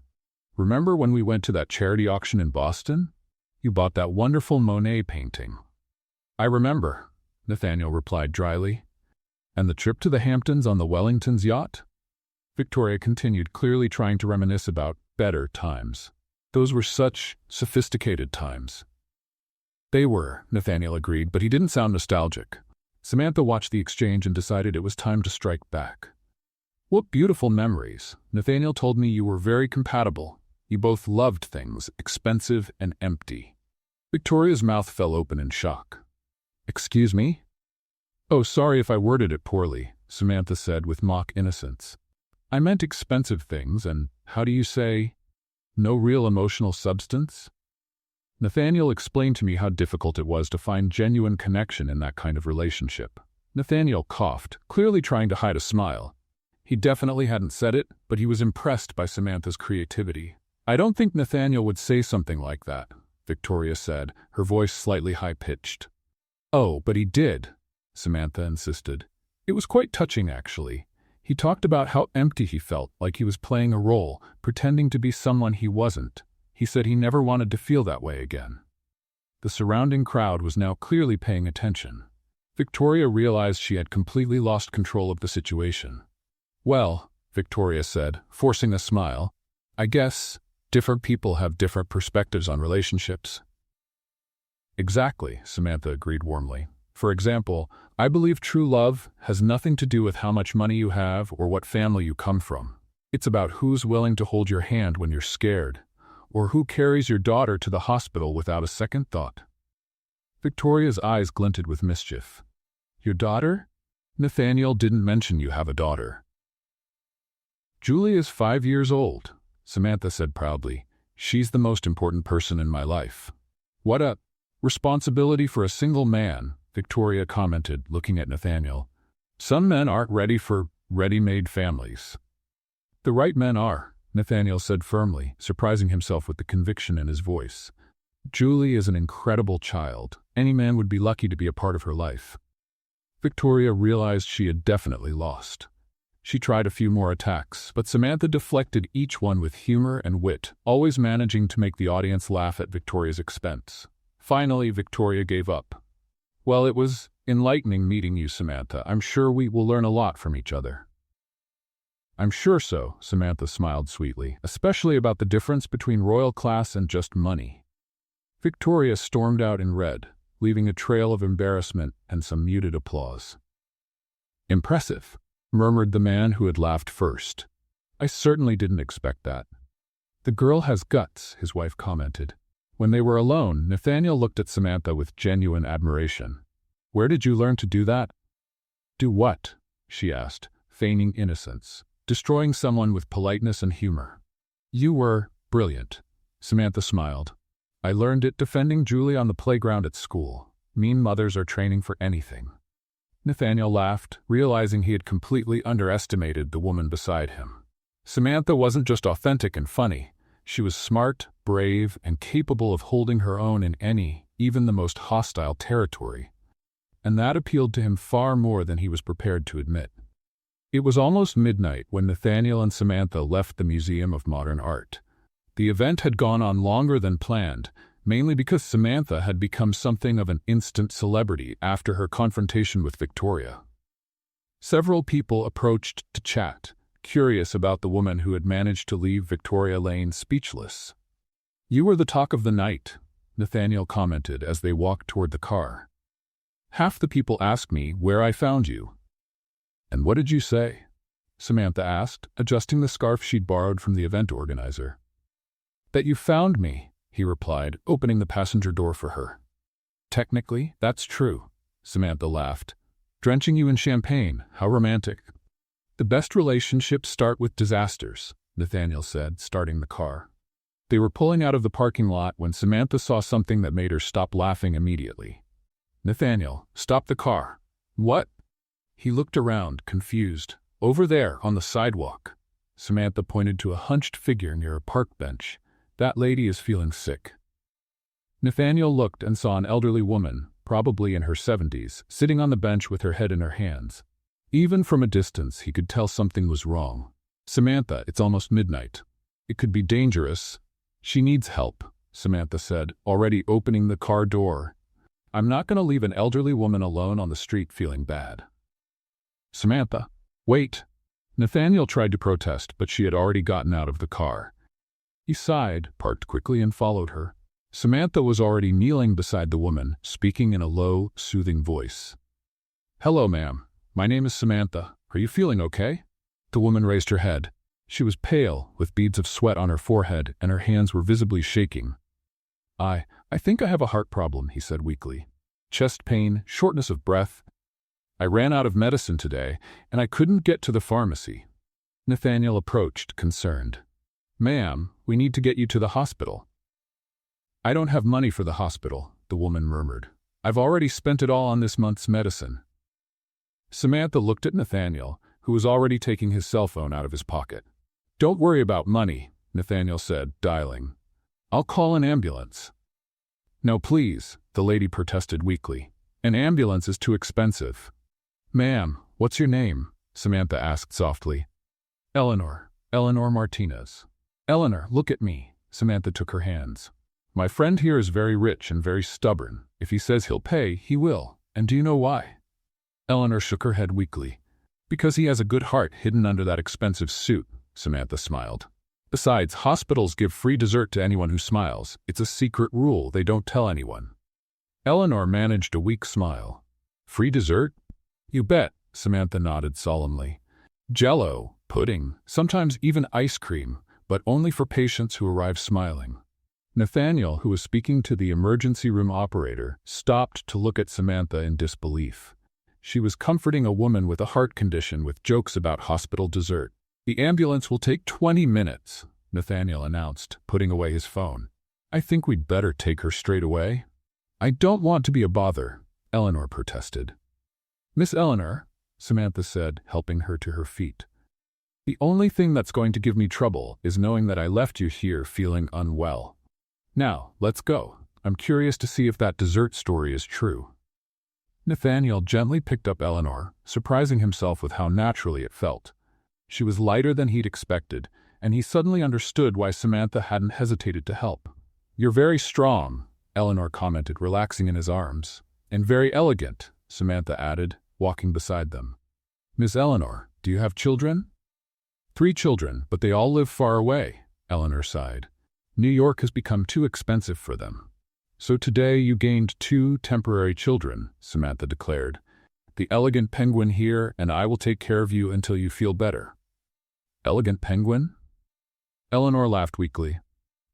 Remember when we went to that charity auction in Boston? You bought that wonderful Monet painting. I remember, Nathaniel replied dryly. And the trip to the Hamptons on the Wellington's yacht? Victoria continued, clearly trying to reminisce about better times. Those were such sophisticated times. They were, Nathaniel agreed, but he didn't sound nostalgic. Samantha watched the exchange and decided it was time to strike back. What beautiful memories. Nathaniel told me you were very compatible. You both loved things expensive and empty. Victoria's mouth fell open in shock. Excuse me? Oh, sorry if I worded it poorly, Samantha said with mock innocence. I meant expensive things and, how do you say, no real emotional substance? Nathaniel explained to me how difficult it was to find genuine connection in that kind of relationship. Nathaniel coughed, clearly trying to hide a smile. He definitely hadn't said it, but he was impressed by Samantha's creativity. I don't think Nathaniel would say something like that, Victoria said, her voice slightly high-pitched. Oh, but he did, Samantha insisted. It was quite touching, actually. He talked about how empty he felt, like he was playing a role, pretending to be someone he wasn't. He said he never wanted to feel that way again. The surrounding crowd was now clearly paying attention. Victoria realized she had completely lost control of the situation. Well, Victoria said, forcing a smile, I guess different people have different perspectives on relationships. Exactly, Samantha agreed warmly. For example, I believe true love has nothing to do with how much money you have or what family you come from. It's about who's willing to hold your hand when you're scared, or who carries your daughter to the hospital without a second thought. Victoria's eyes glinted with mischief. Your daughter? Nathaniel didn't mention you have a daughter. Julie is 5 years old, Samantha said proudly. She's the most important person in my life. What a responsibility for a single man, Victoria commented, looking at Nathaniel. Some men aren't ready for ready-made families. The right men are, Nathaniel said firmly, surprising himself with the conviction in his voice. Julie is an incredible child. Any man would be lucky to be a part of her life. Victoria realized she had definitely lost. She tried a few more attacks, but Samantha deflected each one with humor and wit, always managing to make the audience laugh at Victoria's expense. Finally, Victoria gave up. Well, it was enlightening meeting you, Samantha. I'm sure we will learn a lot from each other. I'm sure so, Samantha smiled sweetly, especially about the difference between royal class and just money. Victoria stormed out in red, leaving a trail of embarrassment and some muted applause. Impressive, murmured the man who had laughed first. I certainly didn't expect that. The girl has guts, his wife commented. When they were alone, Nathaniel looked at Samantha with genuine admiration. Where did you learn to do that? Do what? She asked, feigning innocence, destroying someone with politeness and humor. You were brilliant, Samantha smiled. I learned it defending Julie on the playground at school. Mean mothers are training for anything. Nathaniel laughed, realizing he had completely underestimated the woman beside him. Samantha wasn't just authentic and funny. She was smart, brave, and capable of holding her own in any, even the most hostile territory. And that appealed to him far more than he was prepared to admit. It was almost midnight when Nathaniel and Samantha left the Museum of Modern Art. The event had gone on longer than planned, mainly because Samantha had become something of an instant celebrity after her confrontation with Victoria. Several people approached to chat, curious about the woman who had managed to leave Victoria Lane speechless. You were the talk of the night, Nathaniel commented as they walked toward the car. Half the people asked me where I found you. And what did you say? Samantha asked, adjusting the scarf she'd borrowed from the event organizer. That you found me, he replied, opening the passenger door for her. Technically, that's true, Samantha laughed. Drenching you in champagne, how romantic. The best relationships start with disasters, Nathaniel said, starting the car. They were pulling out of the parking lot when Samantha saw something that made her stop laughing immediately. Nathaniel, stop the car. What? He looked around, confused. Over there, on the sidewalk. Samantha pointed to a hunched figure near a park bench. That lady is feeling sick. Nathaniel looked and saw an elderly woman, probably in her 70s, sitting on the bench with her head in her hands. Even from a distance, he could tell something was wrong. Samantha, it's almost midnight. It could be dangerous. She needs help, Samantha said, already opening the car door. I'm not going to leave an elderly woman alone on the street feeling bad. Samantha, wait. Nathaniel tried to protest, but she had already gotten out of the car. He sighed, parked quickly, and followed her. Samantha was already kneeling beside the woman, speaking in a low, soothing voice. Hello, ma'am. My name is Samantha. Are you feeling okay? The woman raised her head. She was pale, with beads of sweat on her forehead, and her hands were visibly shaking. I think I have a heart problem, he said weakly. Chest pain, shortness of breath. I ran out of medicine today, and I couldn't get to the pharmacy. Nathaniel approached, concerned. Ma'am, we need to get you to the hospital. I don't have money for the hospital, the woman murmured. I've already spent it all on this month's medicine. Samantha looked at Nathaniel, who was already taking his cell phone out of his pocket. Don't worry about money, Nathaniel said, dialing. I'll call an ambulance. No, please, the lady protested weakly. An ambulance is too expensive. Ma'am, what's your name? Samantha asked softly. Eleanor Martinez. Eleanor, look at me. Samantha took her hands. My friend here is very rich and very stubborn. If he says he'll pay, he will. And do you know why? Eleanor shook her head weakly. Because he has a good heart hidden under that expensive suit, Samantha smiled. Besides, hospitals give free dessert to anyone who smiles. It's a secret rule, they don't tell anyone. Eleanor managed a weak smile. Free dessert? You bet, Samantha nodded solemnly. Jell-O, pudding, sometimes even ice cream, but only for patients who arrive smiling. Nathaniel, who was speaking to the emergency room operator, stopped to look at Samantha in disbelief. She was comforting a woman with a heart condition with jokes about hospital dessert. The ambulance will take 20 minutes, Nathaniel announced, putting away his phone. I think we'd better take her straight away. I don't want to be a bother, Eleanor protested. Miss Eleanor, Samantha said, helping her to her feet. The only thing that's going to give me trouble is knowing that I left you here feeling unwell. Now, let's go. I'm curious to see if that dessert story is true. Nathaniel gently picked up Eleanor, surprising himself with how naturally it felt. She was lighter than he'd expected, and he suddenly understood why Samantha hadn't hesitated to help. You're very strong, Eleanor commented, relaxing in his arms. And very elegant, Samantha added, walking beside them. Miss Eleanor, do you have children? 3 children, but they all live far away, Eleanor sighed. New York has become too expensive for them. So today you gained 2 temporary children, Samantha declared. The elegant penguin here, and I will take care of you until you feel better. Elegant penguin? Eleanor laughed weakly.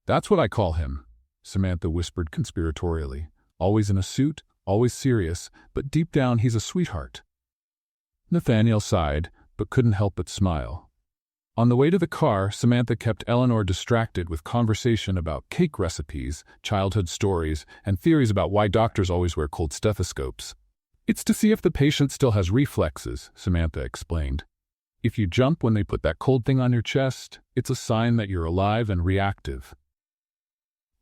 That's what I call him, Samantha whispered conspiratorially. Always in a suit, always serious, but deep down he's a sweetheart. Nathaniel sighed, but couldn't help but smile. On the way to the car, Samantha kept Eleanor distracted with conversation about cake recipes, childhood stories, and theories about why doctors always wear cold stethoscopes. It's to see if the patient still has reflexes, Samantha explained. If you jump when they put that cold thing on your chest, it's a sign that you're alive and reactive.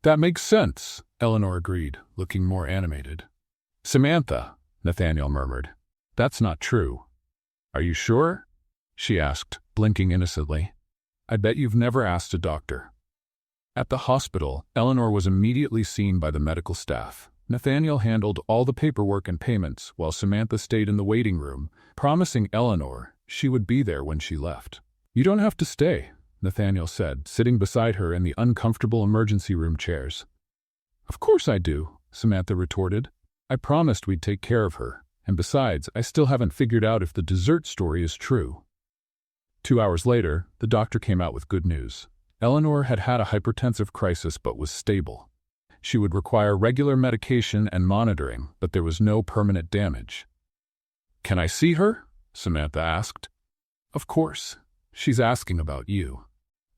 That makes sense, Eleanor agreed, looking more animated. Samantha, Nathaniel murmured. That's not true. Are you sure? She asked, blinking innocently. I bet you've never asked a doctor. At the hospital, Eleanor was immediately seen by the medical staff. Nathaniel handled all the paperwork and payments while Samantha stayed in the waiting room, promising Eleanor she would be there when she left. You don't have to stay, Nathaniel said, sitting beside her in the uncomfortable emergency room chairs. Of course I do, Samantha retorted. I promised we'd take care of her, and besides, I still haven't figured out if the dessert story is true. 2 hours later, the doctor came out with good news. Eleanor had had a hypertensive crisis but was stable. She would require regular medication and monitoring, but there was no permanent damage. Can I see her? Samantha asked. Of course. She's asking about you.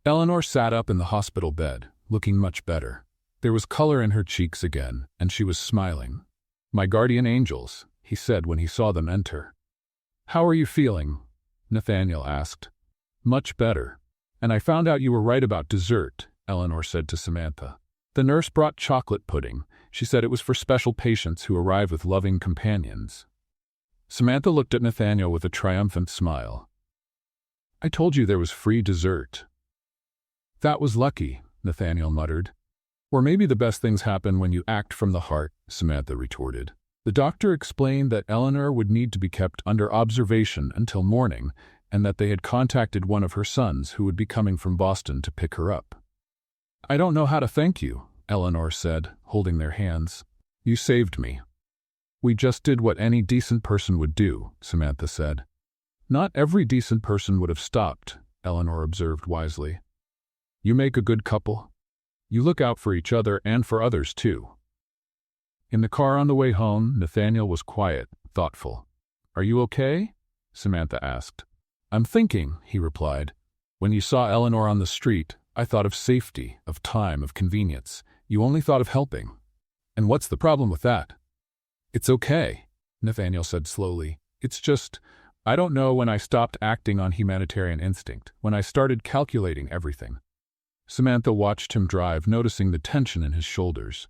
Eleanor sat up in the hospital bed, looking much better. There was color in her cheeks again, and she was smiling. My guardian angels, he said when he saw them enter. How are you feeling? Nathaniel asked. Much better. And I found out you were right about dessert, Eleanor said to Samantha. The nurse brought chocolate pudding. She said it was for special patients who arrive with loving companions. Samantha looked at Nathaniel with a triumphant smile. I told you there was free dessert. That was lucky, Nathaniel muttered. Or maybe the best things happen when you act from the heart, Samantha retorted. The doctor explained that Eleanor would need to be kept under observation until morning, and that they had contacted one of her sons who would be coming from Boston to pick her up. I don't know how to thank you, Eleanor said, holding their hands. You saved me. We just did what any decent person would do, Samantha said. Not every decent person would have stopped, Eleanor observed wisely. You make a good couple. You look out for each other and for others, too. In the car on the way home, Nathaniel was quiet, thoughtful. Are you okay? Samantha asked. I'm thinking, he replied. When you saw Eleanor on the street, I thought of safety, of time, of convenience. You only thought of helping. And what's the problem with that? It's okay, Nathaniel said slowly. It's just, I don't know when I stopped acting on humanitarian instinct, when I started calculating everything. Samantha watched him drive, noticing the tension in his shoulders.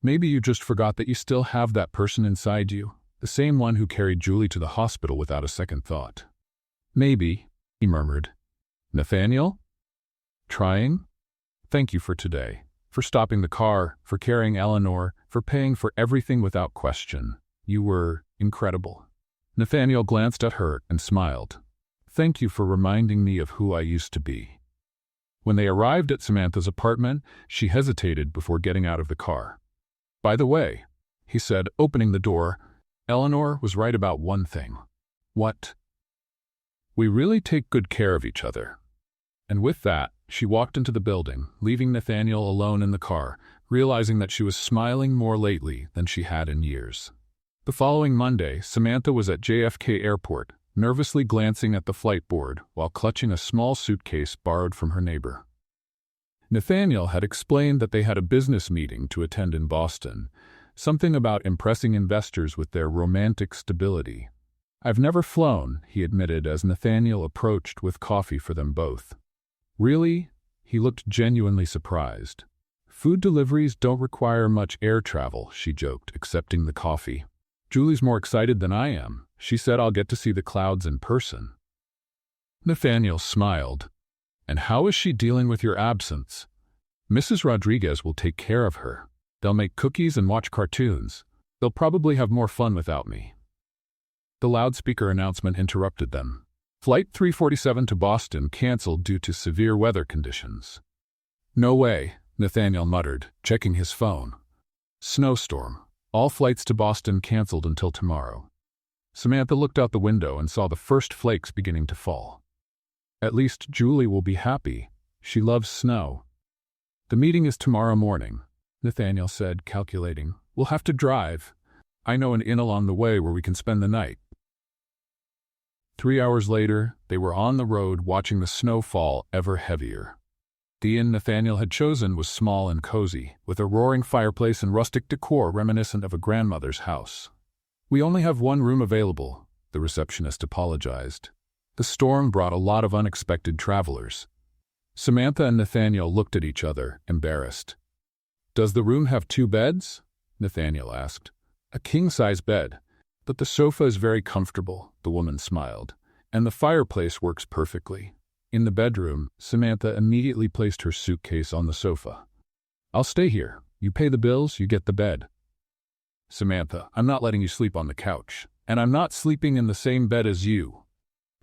Maybe you just forgot that you still have that person inside you, the same one who carried Julie to the hospital without a second thought. Maybe, he murmured. Nathaniel? Trying? Thank you for today, for stopping the car, for carrying Eleanor, for paying for everything without question. You were incredible. Nathaniel glanced at her and smiled. Thank you for reminding me of who I used to be. When they arrived at Samantha's apartment, she hesitated before getting out of the car. By the way, he said, opening the door, Eleanor was right about one thing. What? We really take good care of each other. And with that, she walked into the building, leaving Nathaniel alone in the car, realizing that she was smiling more lately than she had in years. The following Monday, Samantha was at JFK Airport, nervously glancing at the flight board while clutching a small suitcase borrowed from her neighbor. Nathaniel had explained that they had a business meeting to attend in Boston, something about impressing investors with their romantic stability. I've never flown, he admitted as Nathaniel approached with coffee for them both. Really? He looked genuinely surprised. Food deliveries don't require much air travel, she joked, accepting the coffee. Julie's more excited than I am. She said I'll get to see the clouds in person. Nathaniel smiled. And how is she dealing with your absence? Mrs. Rodriguez will take care of her. They'll make cookies and watch cartoons. They'll probably have more fun without me. The loudspeaker announcement interrupted them. Flight 347 to Boston canceled due to severe weather conditions. No way, Nathaniel muttered, checking his phone. Snowstorm. All flights to Boston canceled until tomorrow. Samantha looked out the window and saw the first flakes beginning to fall. At least Julie will be happy. She loves snow. The meeting is tomorrow morning, Nathaniel said, calculating. We'll have to drive. I know an inn along the way where we can spend the night. 3 hours later, they were on the road watching the snow fall ever heavier. The inn Nathaniel had chosen was small and cozy, with a roaring fireplace and rustic decor reminiscent of a grandmother's house. We only have one room available, the receptionist apologized. The storm brought a lot of unexpected travelers. Samantha and Nathaniel looked at each other, embarrassed. Does the room have 2 beds? Nathaniel asked. A king-size bed, but the sofa is very comfortable, the woman smiled, and the fireplace works perfectly. In the bedroom, Samantha immediately placed her suitcase on the sofa. I'll stay here. You pay the bills, you get the bed. Samantha, I'm not letting you sleep on the couch, and I'm not sleeping in the same bed as you,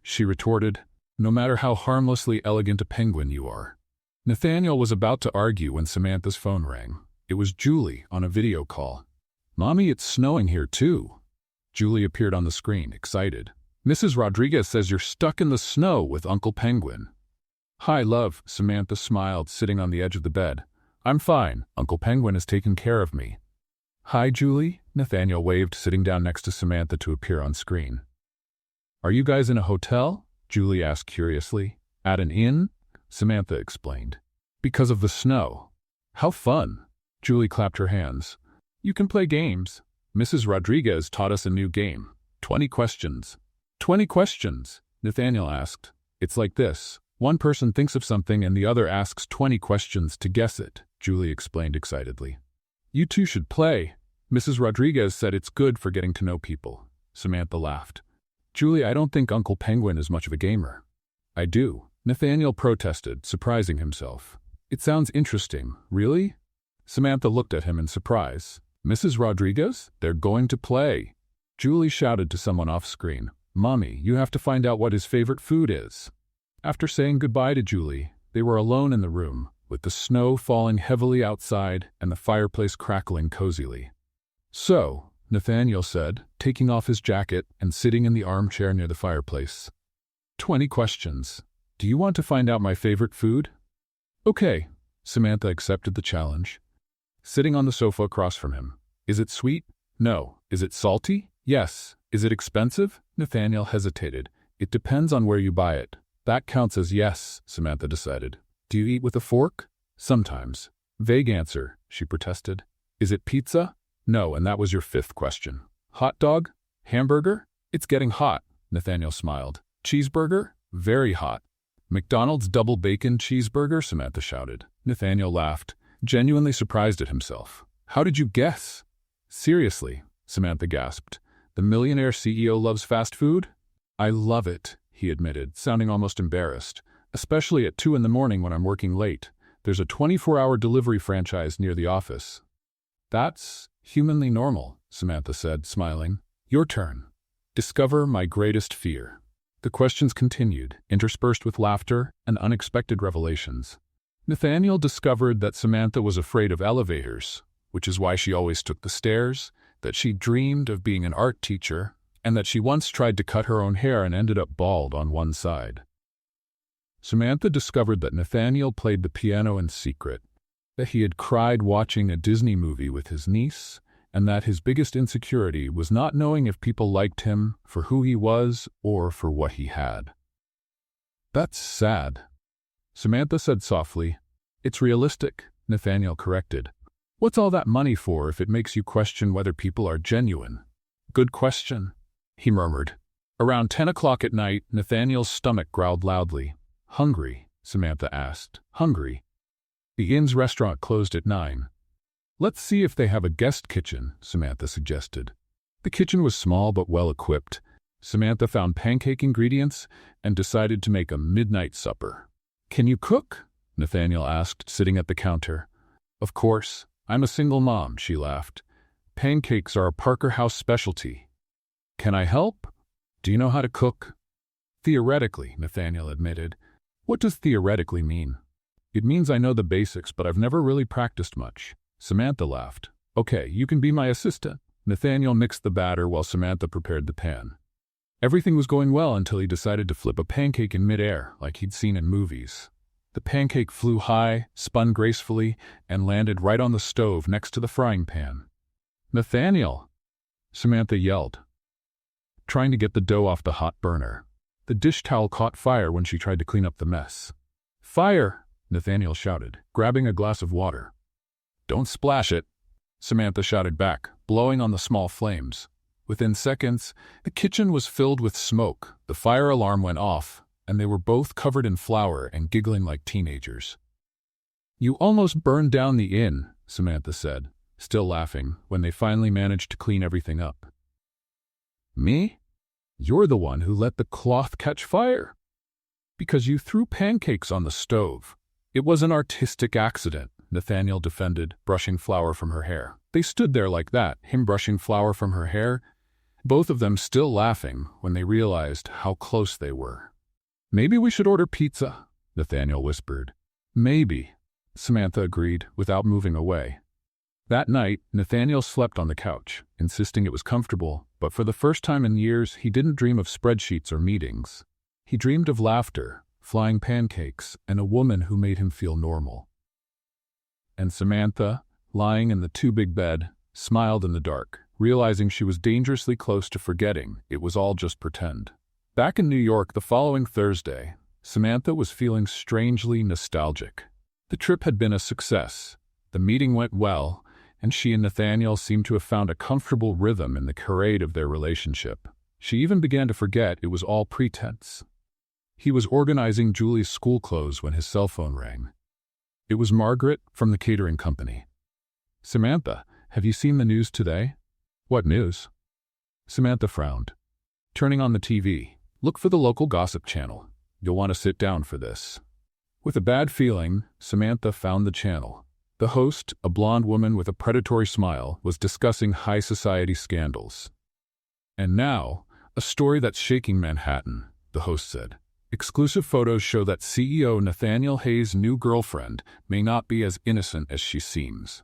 she retorted, no matter how harmlessly elegant a penguin you are. Nathaniel was about to argue when Samantha's phone rang. It was Julie on a video call. Mommy, it's snowing here too. Julie appeared on the screen, excited. Mrs. Rodriguez says you're stuck in the snow with Uncle Penguin. Hi, love, Samantha smiled, sitting on the edge of the bed. I'm fine. Uncle Penguin has taken care of me. Hi, Julie, Nathaniel waved, sitting down next to Samantha to appear on screen. Are you guys in a hotel? Julie asked curiously. At an inn? Samantha explained. Because of the snow. How fun. Julie clapped her hands. You can play games. Mrs. Rodriguez taught us a new game. 20 questions. 20 questions, Nathaniel asked. It's like this. One person thinks of something and the other asks 20 questions to guess it, Julie explained excitedly. You two should play. Mrs. Rodriguez said it's good for getting to know people. Samantha laughed. Julie, I don't think Uncle Penguin is much of a gamer. I do, Nathaniel protested, surprising himself. It sounds interesting. Really? Samantha looked at him in surprise. Mrs. Rodriguez? They're going to play. Julie shouted to someone off-screen. Mommy, you have to find out what his favorite food is. After saying goodbye to Julie, they were alone in the room, with the snow falling heavily outside and the fireplace crackling cozily. So, Nathaniel said, taking off his jacket and sitting in the armchair near the fireplace. 20 questions. Do you want to find out my favorite food? Okay, Samantha accepted the challenge. Sitting on the sofa across from him. Is it sweet? No. Is it salty? Yes. Is it expensive? Nathaniel hesitated. It depends on where you buy it. That counts as yes, Samantha decided. Do you eat with a fork? Sometimes. Vague answer, she protested. Is it pizza? No, and that was your 5th question. Hot dog? Hamburger? It's getting hot, Nathaniel smiled. Cheeseburger? Very hot. McDonald's double bacon cheeseburger? Samantha shouted. Nathaniel laughed, genuinely surprised at himself. How did you guess? Seriously, Samantha gasped. The millionaire CEO loves fast food? I love it, he admitted, sounding almost embarrassed. Especially at 2 in the morning when I'm working late. There's a 24-hour delivery franchise near the office. That's humanly normal, Samantha said, smiling. Your turn. Discover my greatest fear. The questions continued, interspersed with laughter and unexpected revelations. Nathaniel discovered that Samantha was afraid of elevators, which is why she always took the stairs, that she dreamed of being an art teacher, and that she once tried to cut her own hair and ended up bald on one side. Samantha discovered that Nathaniel played the piano in secret, that he had cried watching a Disney movie with his niece, and that his biggest insecurity was not knowing if people liked him for who he was or for what he had. That's sad, Samantha said softly. It's realistic, Nathaniel corrected. What's all that money for if it makes you question whether people are genuine? Good question, he murmured. Around 10 o'clock at night, Nathaniel's stomach growled loudly. Hungry? Samantha asked. Hungry. The inn's restaurant closed at 9. Let's see if they have a guest kitchen, Samantha suggested. The kitchen was small but well-equipped. Samantha found pancake ingredients and decided to make a midnight supper. Can you cook? Nathaniel asked, sitting at the counter. Of course. I'm a single mom, she laughed. Pancakes are a Parker House specialty. Can I help? Do you know how to cook? Theoretically, Nathaniel admitted. What does theoretically mean? It means I know the basics, but I've never really practiced much. Samantha laughed. Okay, you can be my assistant. Nathaniel mixed the batter while Samantha prepared the pan. Everything was going well until he decided to flip a pancake in midair, like he'd seen in movies. The pancake flew high, spun gracefully, and landed right on the stove next to the frying pan. Nathaniel! Samantha yelled, trying to get the dough off the hot burner. The dish towel caught fire when she tried to clean up the mess. Fire! Nathaniel shouted, grabbing a glass of water. Don't splash it, Samantha shouted back, blowing on the small flames. Within seconds, the kitchen was filled with smoke, the fire alarm went off, and they were both covered in flour and giggling like teenagers. You almost burned down the inn, Samantha said, still laughing, when they finally managed to clean everything up. Me? You're the one who let the cloth catch fire. Because you threw pancakes on the stove. It was an artistic accident, Nathaniel defended, brushing flour from her hair. They stood there like that, him brushing flour from her hair, both of them still laughing when they realized how close they were. Maybe we should order pizza, Nathaniel whispered. Maybe, Samantha agreed, without moving away. That night, Nathaniel slept on the couch, insisting it was comfortable, but for the first time in years, he didn't dream of spreadsheets or meetings. He dreamed of laughter, flying pancakes, and a woman who made him feel normal. And Samantha, lying in the too-big bed, smiled in the dark, realizing she was dangerously close to forgetting it was all just pretend. Back in New York the following Thursday, Samantha was feeling strangely nostalgic. The trip had been a success. The meeting went well, and she and Nathaniel seemed to have found a comfortable rhythm in the charade of their relationship. She even began to forget it was all pretense. He was organizing Julie's school clothes when his cell phone rang. It was Margaret from the catering company. "Samantha, have you seen the news today?" "What news?" Samantha frowned. Turning on the TV. "Look for the local gossip channel. You'll want to sit down for this." With a bad feeling, Samantha found the channel. The host, a blonde woman with a predatory smile, was discussing high society scandals. "And now, a story that's shaking Manhattan," the host said. "Exclusive photos show that CEO Nathaniel Hayes' new girlfriend may not be as innocent as she seems."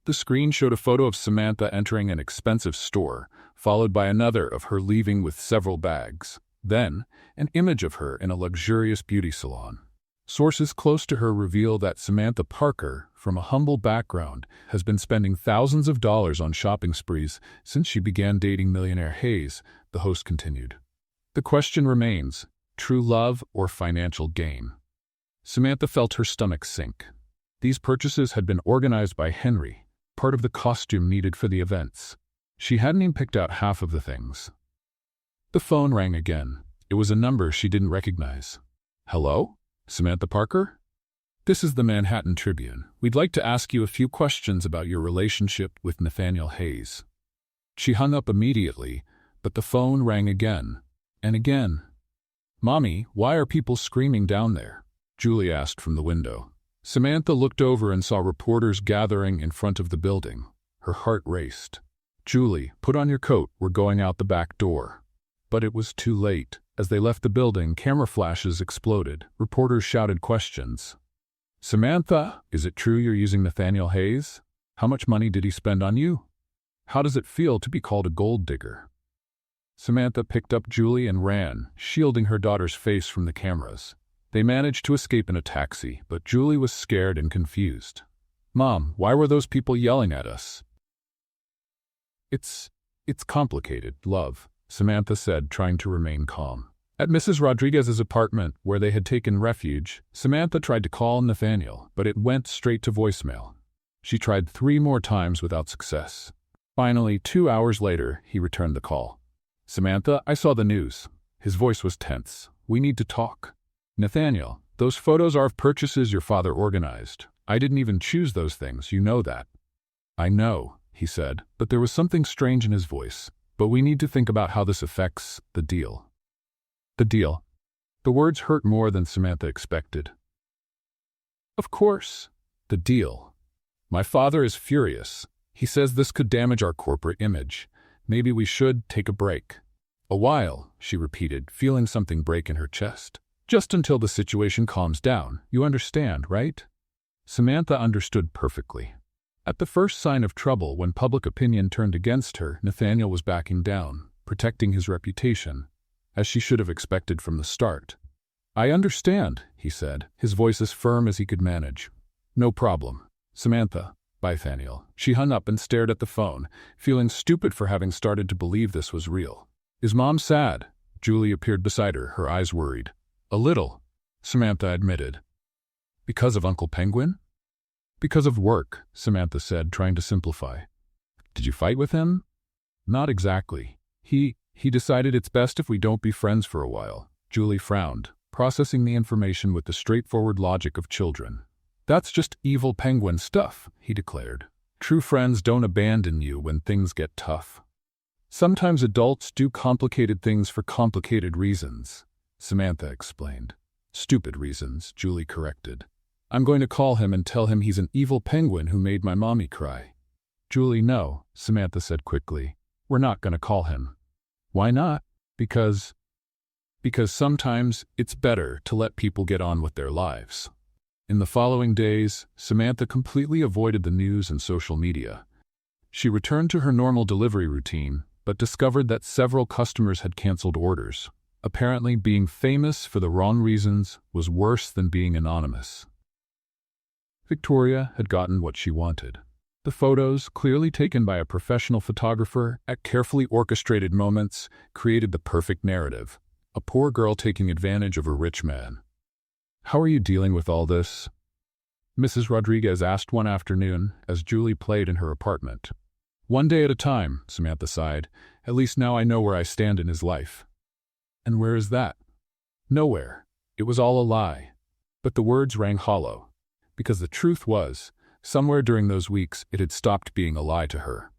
The screen showed a photo of Samantha entering an expensive store, followed by another of her leaving with several bags. Then, an image of her in a luxurious beauty salon. Sources close to her reveal that Samantha Parker, from a humble background, has been spending thousands of dollars on shopping sprees since she began dating millionaire Hayes, the host continued. The question remains, true love or financial gain? Samantha felt her stomach sink. These purchases had been organized by Henry, part of the costume needed for the events. She hadn't even picked out half of the things. The phone rang again. It was a number she didn't recognize. "Hello? Samantha Parker? This is the Manhattan Tribune. We'd like to ask you a few questions about your relationship with Nathaniel Hayes." She hung up immediately, but the phone rang again and again. "Mommy, why are people screaming down there?" Julie asked from the window. Samantha looked over and saw reporters gathering in front of the building. Her heart raced. "Julie, put on your coat, we're going out the back door." But it was too late. As they left the building, camera flashes exploded. Reporters shouted questions. "Samantha, is it true you're using Nathaniel Hayes? How much money did he spend on you? How does it feel to be called a gold digger?" Samantha picked up Julie and ran, shielding her daughter's face from the cameras. They managed to escape in a taxi, but Julie was scared and confused. "Mom, why were those people yelling at us?" It's complicated, love," Samantha said, trying to remain calm. At Mrs. Rodriguez's apartment, where they had taken refuge, Samantha tried to call Nathaniel, but it went straight to voicemail. She tried 3 more times without success. Finally, 2 hours later, he returned the call. "Samantha, I saw the news." His voice was tense. "We need to talk." "Nathaniel, those photos are of purchases your father organized. I didn't even choose those things, you know that." "I know," he said, but there was something strange in his voice. "But we need to think about how this affects the deal." "The deal?" The words hurt more than Samantha expected. "Of course, the deal. My father is furious. He says this could damage our corporate image. Maybe we should take a break." "A while," she repeated, feeling something break in her chest. "Just until the situation calms down. You understand, right?" Samantha understood perfectly. At the first sign of trouble, when public opinion turned against her, Nathaniel was backing down, protecting his reputation, as she should have expected from the start. "I understand," he said, his voice as firm as he could manage. "No problem. Samantha, bye, Nathaniel." She hung up and stared at the phone, feeling stupid for having started to believe this was real. "Is Mom sad?" Julie appeared beside her, her eyes worried. "A little," Samantha admitted. "Because of Uncle Penguin?" "Because of work," Samantha said, trying to simplify. "Did you fight with him?" "Not exactly. He decided it's best if we don't be friends for a while." Julie frowned, processing the information with the straightforward logic of children. "That's just evil penguin stuff," he declared. "True friends don't abandon you when things get tough." "Sometimes adults do complicated things for complicated reasons," Samantha explained. "Stupid reasons," Julie corrected. "I'm going to call him and tell him he's an evil penguin who made my mommy cry." "Julie, no," Samantha said quickly. "We're not going to call him." "Why not?" Because sometimes it's better to let people get on with their lives." In the following days, Samantha completely avoided the news and social media. She returned to her normal delivery routine, but discovered that several customers had canceled orders. Apparently, being famous for the wrong reasons was worse than being anonymous. Victoria had gotten what she wanted. The photos, clearly taken by a professional photographer at carefully orchestrated moments, created the perfect narrative. A poor girl taking advantage of a rich man. "How are you dealing with all this?" Mrs. Rodriguez asked one afternoon as Julie played in her apartment. "One day at a time," Samantha sighed. "At least now I know where I stand in his life." "And where is that?" "Nowhere. It was all a lie. But the words rang hollow, because the truth was, somewhere during those weeks it had stopped being a lie to her.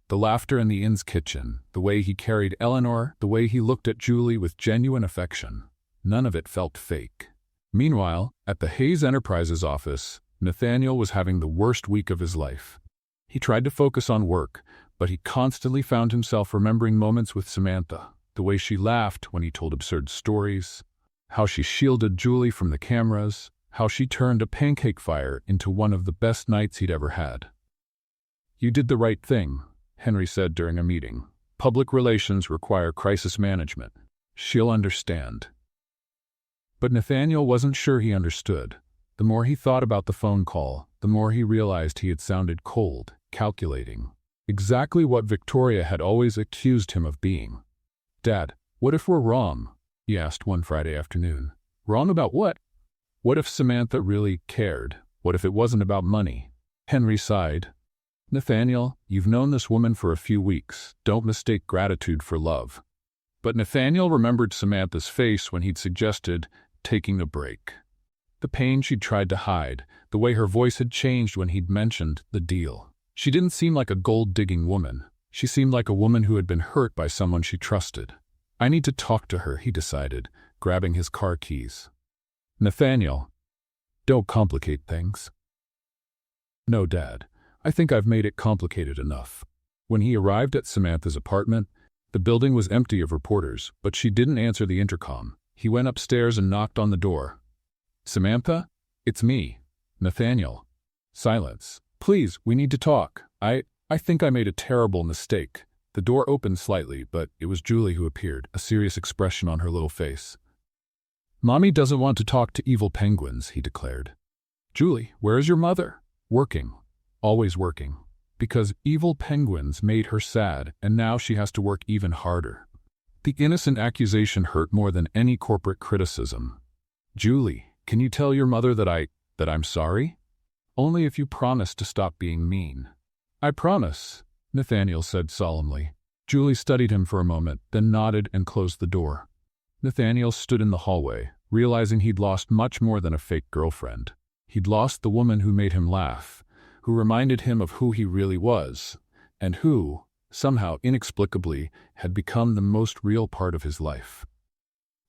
The laughter in the inn's kitchen, the way he carried Eleanor, the way he looked at Julie with genuine affection, none of it felt fake. Meanwhile, at the Hayes Enterprises office, Nathaniel was having the worst week of his life. He tried to focus on work, but he constantly found himself remembering moments with Samantha, the way she laughed when he told absurd stories, how she shielded Julie from the cameras, how she turned a pancake fire into one of the best nights he'd ever had. "You did the right thing," Henry said during a meeting. "Public relations require crisis management. She'll understand." But Nathaniel wasn't sure he understood. The more he thought about the phone call, the more he realized he had sounded cold, calculating. Exactly what Victoria had always accused him of being. "Dad, what if we're wrong?" he asked one Friday afternoon. "Wrong about what?" "What if Samantha really cared? What if it wasn't about money?" Henry sighed. "Nathaniel, you've known this woman for a few weeks. Don't mistake gratitude for love." But Nathaniel remembered Samantha's face when he'd suggested taking a break. The pain she'd tried to hide, the way her voice had changed when he'd mentioned the deal. She didn't seem like a gold-digging woman. She seemed like a woman who had been hurt by someone she trusted. "I need to talk to her," he decided, grabbing his car keys. "Nathaniel, don't complicate things." "No, Dad. I think I've made it complicated enough." When he arrived at Samantha's apartment, the building was empty of reporters, but she didn't answer the intercom. He went upstairs and knocked on the door. "Samantha? It's me, Nathaniel." Silence. "Please, we need to talk. I think I made a terrible mistake." The door opened slightly, but it was Julie who appeared, a serious expression on her little face. "Mommy doesn't want to talk to evil penguins," he declared. "Julie, where is your mother?" "Working. Always working. Because evil penguins made her sad, and now she has to work even harder." The innocent accusation hurt more than any corporate criticism. "Julie, can you tell your mother that I'm sorry? Only if you promise to stop being mean." "I promise," Nathaniel said solemnly. Julie studied him for a moment, then nodded and closed the door. Nathaniel stood in the hallway, realizing he'd lost much more than a fake girlfriend. He'd lost the woman who made him laugh, who reminded him of who he really was, and who, somehow inexplicably, had become the most real part of his life.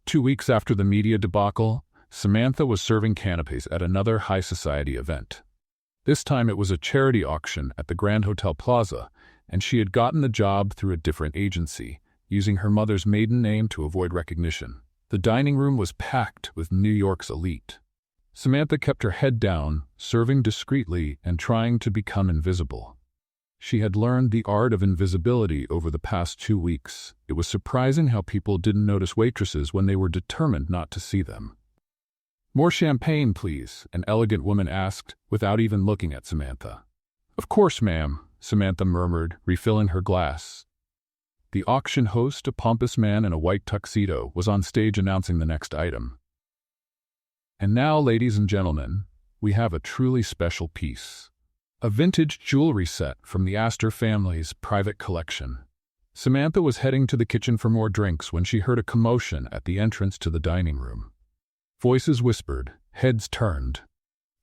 2 weeks after the media debacle, Samantha was serving canapes at another high society event. This time it was a charity auction at the Grand Hotel Plaza, and she had gotten the job through a different agency, using her mother's maiden name to avoid recognition. The dining room was packed with New York's elite. Samantha kept her head down, serving discreetly and trying to become invisible. She had learned the art of invisibility over the past 2 weeks. It was surprising how people didn't notice waitresses when they were determined not to see them. "More champagne, please," an elegant woman asked, without even looking at Samantha. "Of course, ma'am," Samantha murmured, refilling her glass. The auction host, a pompous man in a white tuxedo, was on stage announcing the next item. "And now, ladies and gentlemen, we have a truly special piece. A vintage jewelry set from the Astor family's private collection." Samantha was heading to the kitchen for more drinks when she heard a commotion at the entrance to the dining room. Voices whispered, heads turned.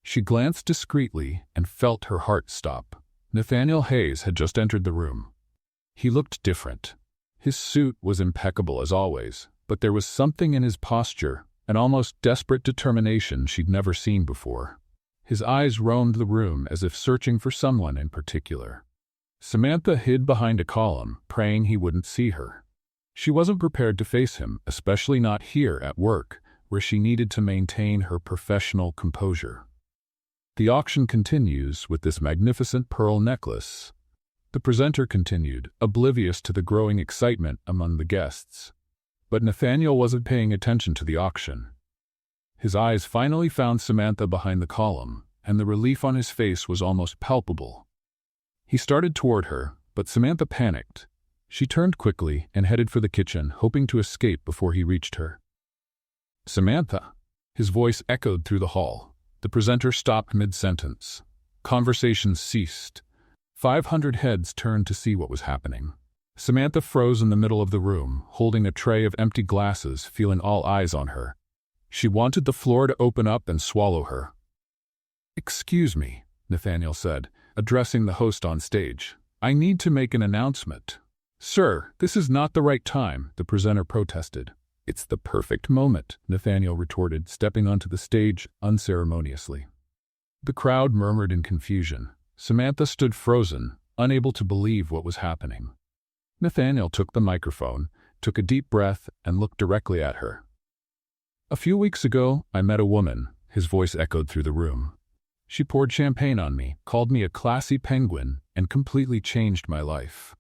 She glanced discreetly and felt her heart stop. Nathaniel Hayes had just entered the room. He looked different. His suit was impeccable as always, but there was something in his posture, an almost desperate determination she'd never seen before. His eyes roamed the room as if searching for someone in particular. Samantha hid behind a column, praying he wouldn't see her. She wasn't prepared to face him, especially not here at work, where she needed to maintain her professional composure. "The auction continues with this magnificent pearl necklace," the presenter continued, oblivious to the growing excitement among the guests. But Nathaniel wasn't paying attention to the auction. His eyes finally found Samantha behind the column, and the relief on his face was almost palpable. He started toward her, but Samantha panicked. She turned quickly and headed for the kitchen, hoping to escape before he reached her. "Samantha!" His voice echoed through the hall. The presenter stopped mid-sentence. Conversation ceased. 500 heads turned to see what was happening. Samantha froze in the middle of the room, holding a tray of empty glasses, feeling all eyes on her. She wanted the floor to open up and swallow her. "Excuse me," Nathaniel said, addressing the host on stage. "I need to make an announcement." "Sir, this is not the right time," the presenter protested. "It's the perfect moment," Nathaniel retorted, stepping onto the stage unceremoniously. The crowd murmured in confusion. Samantha stood frozen, unable to believe what was happening. Nathaniel took the microphone, took a deep breath, and looked directly at her. "A few weeks ago, I met a woman," his voice echoed through the room. "She poured champagne on me, called me a classy penguin, and completely changed my life."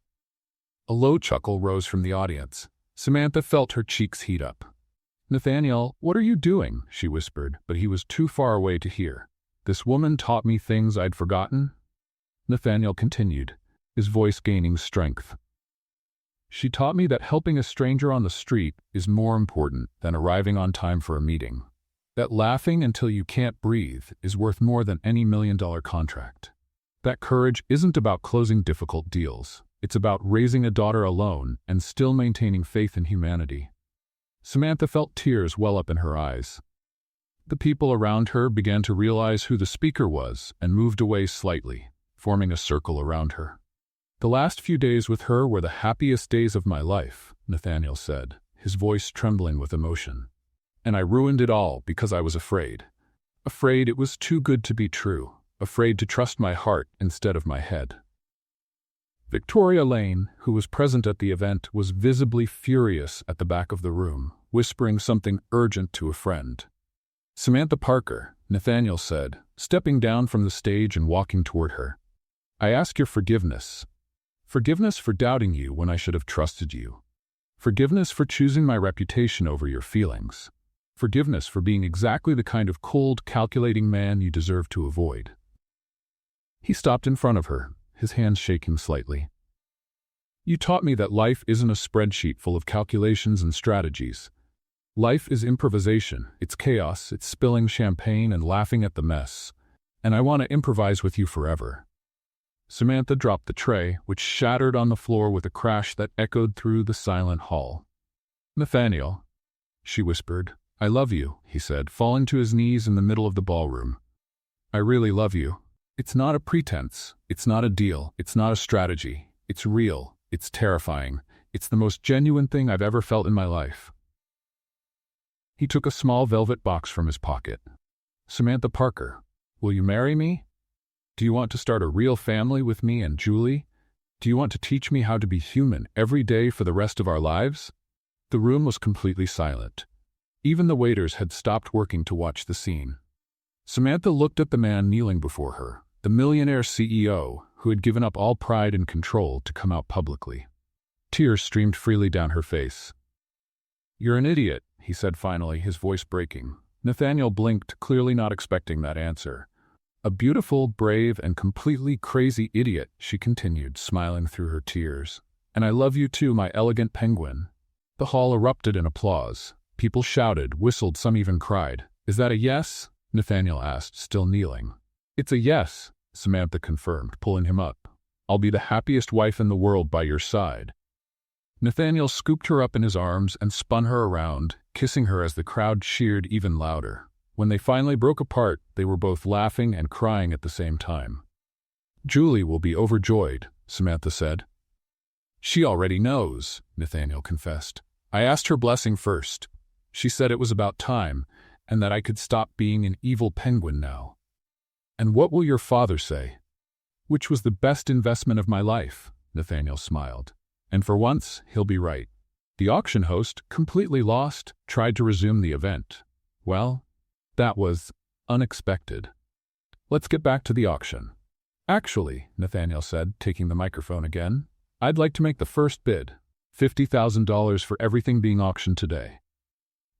A low chuckle rose from the audience. Samantha felt her cheeks heat up. "Nathaniel, what are you doing?" she whispered, but he was too far away to hear. "This woman taught me things I'd forgotten." Nathaniel continued, his voice gaining strength. "She taught me that helping a stranger on the street is more important than arriving on time for a meeting. That laughing until you can't breathe is worth more than any $1 million contract. That courage isn't about closing difficult deals. It's about raising a daughter alone and still maintaining faith in humanity." Samantha felt tears well up in her eyes. The people around her began to realize who the speaker was and moved away slightly, forming a circle around her. "The last few days with her were the happiest days of my life," Nathaniel said, his voice trembling with emotion. "And I ruined it all because I was afraid. Afraid it was too good to be true. Afraid to trust my heart instead of my head." Victoria Lane, who was present at the event, was visibly furious at the back of the room, whispering something urgent to a friend. "Samantha Parker," Nathaniel said, stepping down from the stage and walking toward her. "I ask your forgiveness. Forgiveness for doubting you when I should have trusted you. Forgiveness for choosing my reputation over your feelings. Forgiveness for being exactly the kind of cold, calculating man you deserve to avoid." He stopped in front of her, his hands shaking slightly. "You taught me that life isn't a spreadsheet full of calculations and strategies. Life is improvisation, it's chaos, it's spilling champagne and laughing at the mess. And I want to improvise with you forever." Samantha dropped the tray, which shattered on the floor with a crash that echoed through the silent hall. "Nathaniel," she whispered. "I love you," he said, falling to his knees in the middle of the ballroom. "I really love you. It's not a pretense, it's not a deal, it's not a strategy. It's real, it's terrifying, it's the most genuine thing I've ever felt in my life." He took a small velvet box from his pocket. "Samantha Parker, will you marry me? Do you want to start a real family with me and Julie? Do you want to teach me how to be human every day for the rest of our lives?" The room was completely silent. Even the waiters had stopped working to watch the scene. Samantha looked at the man kneeling before her, the millionaire CEO who had given up all pride and control to come out publicly. Tears streamed freely down her face. "You're an idiot," he said finally, his voice breaking. Nathaniel blinked, clearly not expecting that answer. "A beautiful, brave, and completely crazy idiot," she continued, smiling through her tears. "And I love you too, my elegant penguin." The hall erupted in applause. People shouted, whistled, some even cried. "Is that a yes?" Nathaniel asked, still kneeling. "It's a yes," Samantha confirmed, pulling him up. "I'll be the happiest wife in the world by your side." Nathaniel scooped her up in his arms and spun her around, kissing her as the crowd cheered even louder. When they finally broke apart, they were both laughing and crying at the same time. "Julie will be overjoyed," Samantha said. "She already knows," Nathaniel confessed. "I asked her blessing first. She said it was about time, and that I could stop being an evil penguin now." "And what will your father say?" "Which was the best investment of my life," Nathaniel smiled. "And for once, he'll be right." The auction host, completely lost, tried to resume the event. "Well, that was unexpected. Let's get back to the auction." "Actually," Nathaniel said, taking the microphone again, "I'd like to make the first bid. $50,000 for everything being auctioned today."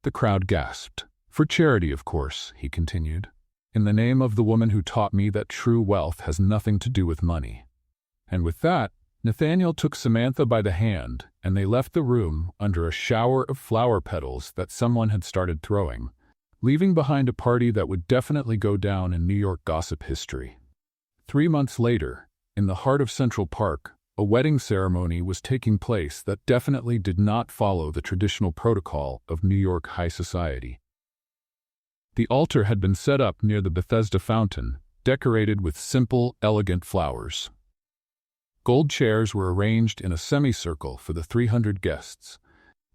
The crowd gasped. "For charity, of course," he continued. "In the name of the woman who taught me that true wealth has nothing to do with money." And with that, Nathaniel took Samantha by the hand, and they left the room under a shower of flower petals that someone had started throwing, leaving behind a party that would definitely go down in New York gossip history. 3 months later, in the heart of Central Park, a wedding ceremony was taking place that definitely did not follow the traditional protocol of New York high society. The altar had been set up near the Bethesda fountain, decorated with simple, elegant flowers. Gold chairs were arranged in a semicircle for the 300 guests.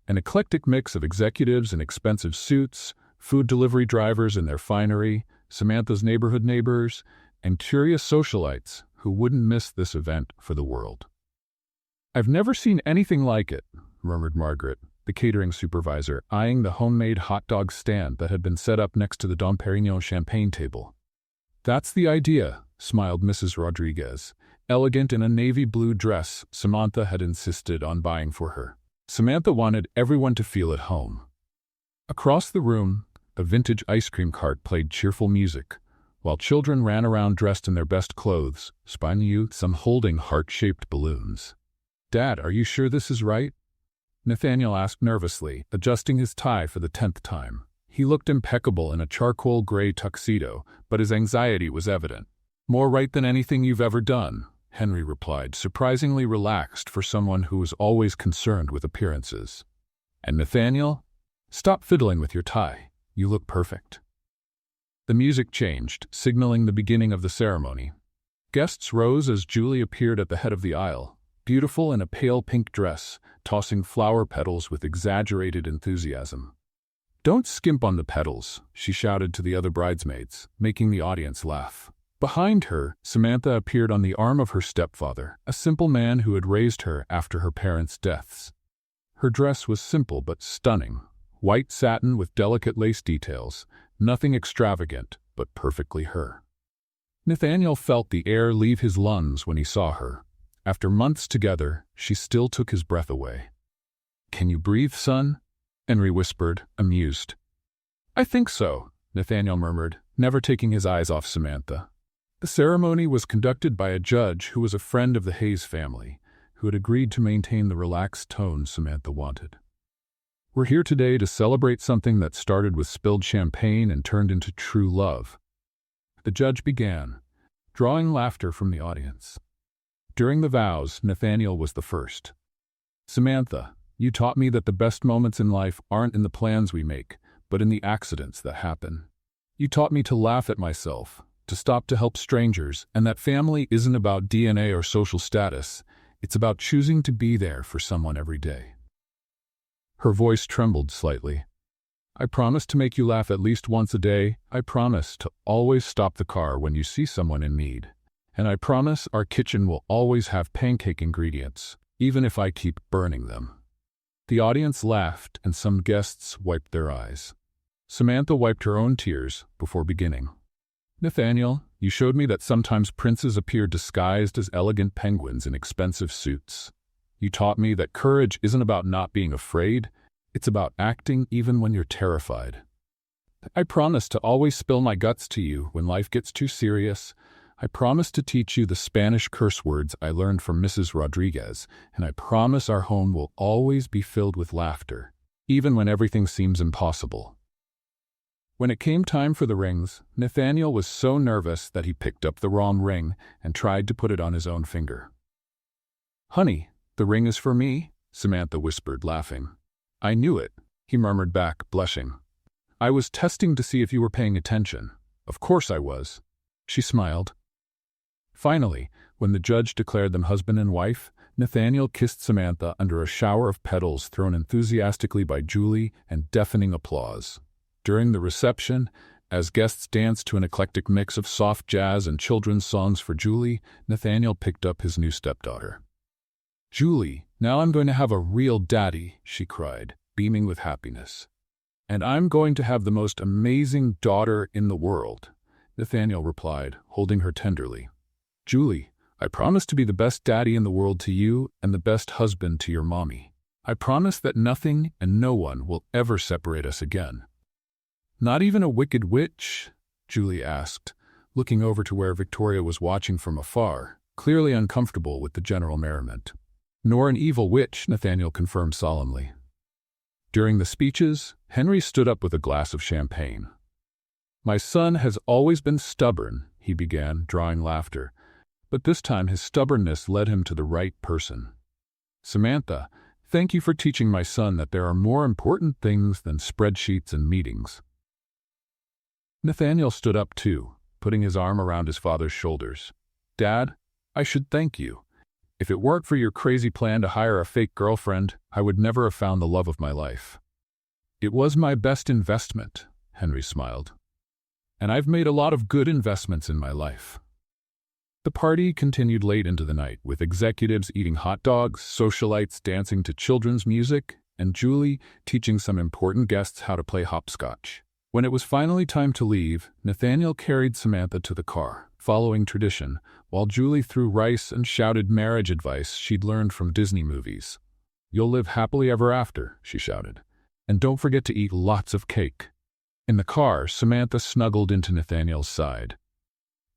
An eclectic mix of executives in expensive suits, food delivery drivers in their finery, Samantha's neighborhood neighbors, and curious socialites who wouldn't miss this event for the world. "I've never seen anything like it," murmured Margaret, the catering supervisor, eyeing the homemade hot dog stand that had been set up next to the Dom Perignon champagne table. "That's the idea," smiled Mrs. Rodriguez, elegant in a navy blue dress Samantha had insisted on buying for her. Samantha wanted everyone to feel at home. Across the room, a vintage ice cream cart played cheerful music, while children ran around dressed in their best clothes, some holding heart-shaped balloons. "Dad, are you sure this is right?" Nathaniel asked nervously, adjusting his tie for the 10th time. He looked impeccable in a charcoal gray tuxedo, but his anxiety was evident. "More right than anything you've ever done," Henry replied, surprisingly relaxed for someone who was always concerned with appearances. "And Nathaniel, stop fiddling with your tie. You look perfect." The music changed, signaling the beginning of the ceremony. Guests rose as Julie appeared at the head of the aisle, beautiful in a pale pink dress, tossing flower petals with exaggerated enthusiasm. "Don't skimp on the petals," she shouted to the other bridesmaids, making the audience laugh. Behind her, Samantha appeared on the arm of her stepfather, a simple man who had raised her after her parents' deaths. Her dress was simple but stunning, white satin with delicate lace details, nothing extravagant, but perfectly her. Nathaniel felt the air leave his lungs when he saw her. After months together, she still took his breath away. "Can you breathe, son?" Henry whispered, amused. "I think so," Nathaniel murmured, never taking his eyes off Samantha. The ceremony was conducted by a judge who was a friend of the Hayes family, who had agreed to maintain the relaxed tone Samantha wanted. "We're here today to celebrate something that started with spilled champagne and turned into true love." The judge began, drawing laughter from the audience. During the vows, Nathaniel was the first. "Samantha, you taught me that the best moments in life aren't in the plans we make, but in the accidents that happen. You taught me to laugh at myself, to stop to help strangers, and that family isn't about DNA or social status. It's about choosing to be there for someone every day." Her voice trembled slightly. "I promise to make you laugh at least once a day. I promise to always stop the car when you see someone in need. And I promise our kitchen will always have pancake ingredients, even if I keep burning them." The audience laughed, and some guests wiped their eyes. Samantha wiped her own tears before beginning. "Nathaniel, you showed me that sometimes princes appear disguised as elegant penguins in expensive suits. You taught me that courage isn't about not being afraid, it's about acting even when you're terrified. I promise to always spill my guts to you when life gets too serious. I promise to teach you the Spanish curse words I learned from Mrs. Rodriguez, and I promise our home will always be filled with laughter, even when everything seems impossible." When it came time for the rings, Nathaniel was so nervous that he picked up the wrong ring and tried to put it on his own finger. "Honey, the ring is for me," Samantha whispered, laughing. "I knew it," he murmured back, blushing. "I was testing to see if you were paying attention." "Of course I was." She smiled. Finally, when the judge declared them husband and wife, Nathaniel kissed Samantha under a shower of petals thrown enthusiastically by Julie and deafening applause. During the reception, as guests danced to an eclectic mix of soft jazz and children's songs for Julie, Nathaniel picked up his new stepdaughter. "Julie, now I'm going to have a real daddy," she cried, beaming with happiness. "And I'm going to have the most amazing daughter in the world," Nathaniel replied, holding her tenderly. "Julie, I promise to be the best daddy in the world to you and the best husband to your mommy. I promise that nothing and no one will ever separate us again." "Not even a wicked witch?" Julie asked, looking over to where Victoria was watching from afar, clearly uncomfortable with the general merriment. "Nor an evil witch," Nathaniel confirmed solemnly. During the speeches, Henry stood up with a glass of champagne. "My son has always been stubborn," he began, drawing laughter, but this time his stubbornness led him to the right person. "Samantha, thank you for teaching my son that there are more important things than spreadsheets and meetings." Nathaniel stood up too, putting his arm around his father's shoulders. "Dad, I should thank you. If it weren't for your crazy plan to hire a fake girlfriend, I would never have found the love of my life." "It was my best investment," Henry smiled. "And I've made a lot of good investments in my life." The party continued late into the night, with executives eating hot dogs, socialites dancing to children's music, and Julie teaching some important guests how to play hopscotch. When it was finally time to leave, Nathaniel carried Samantha to the car, following tradition, while Julie threw rice and shouted marriage advice she'd learned from Disney movies. "You'll live happily ever after," she shouted. "And don't forget to eat lots of cake." In the car, Samantha snuggled into Nathaniel's side.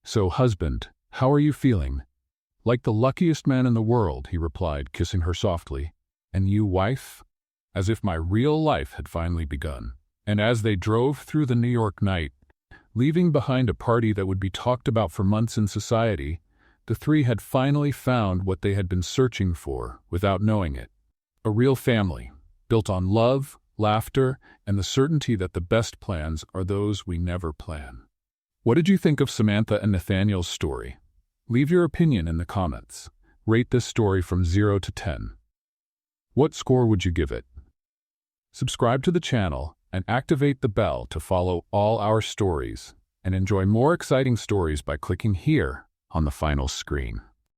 "So, husband, how are you feeling?" "Like the luckiest man in the world," he replied, kissing her softly. "And you, wife?" As if my real life had finally begun. And as they drove through the New York night, leaving behind a party that would be talked about for months in society, the three had finally found what they had been searching for without knowing it. A real family, built on love, laughter, and the certainty that the best plans are those we never plan. What did you think of Samantha and Nathaniel's story? Leave your opinion in the comments. Rate this story from 0 to 10. What score would you give it? Subscribe to the channel and activate the bell to follow all our stories, and enjoy more exciting stories by clicking here on the final screen.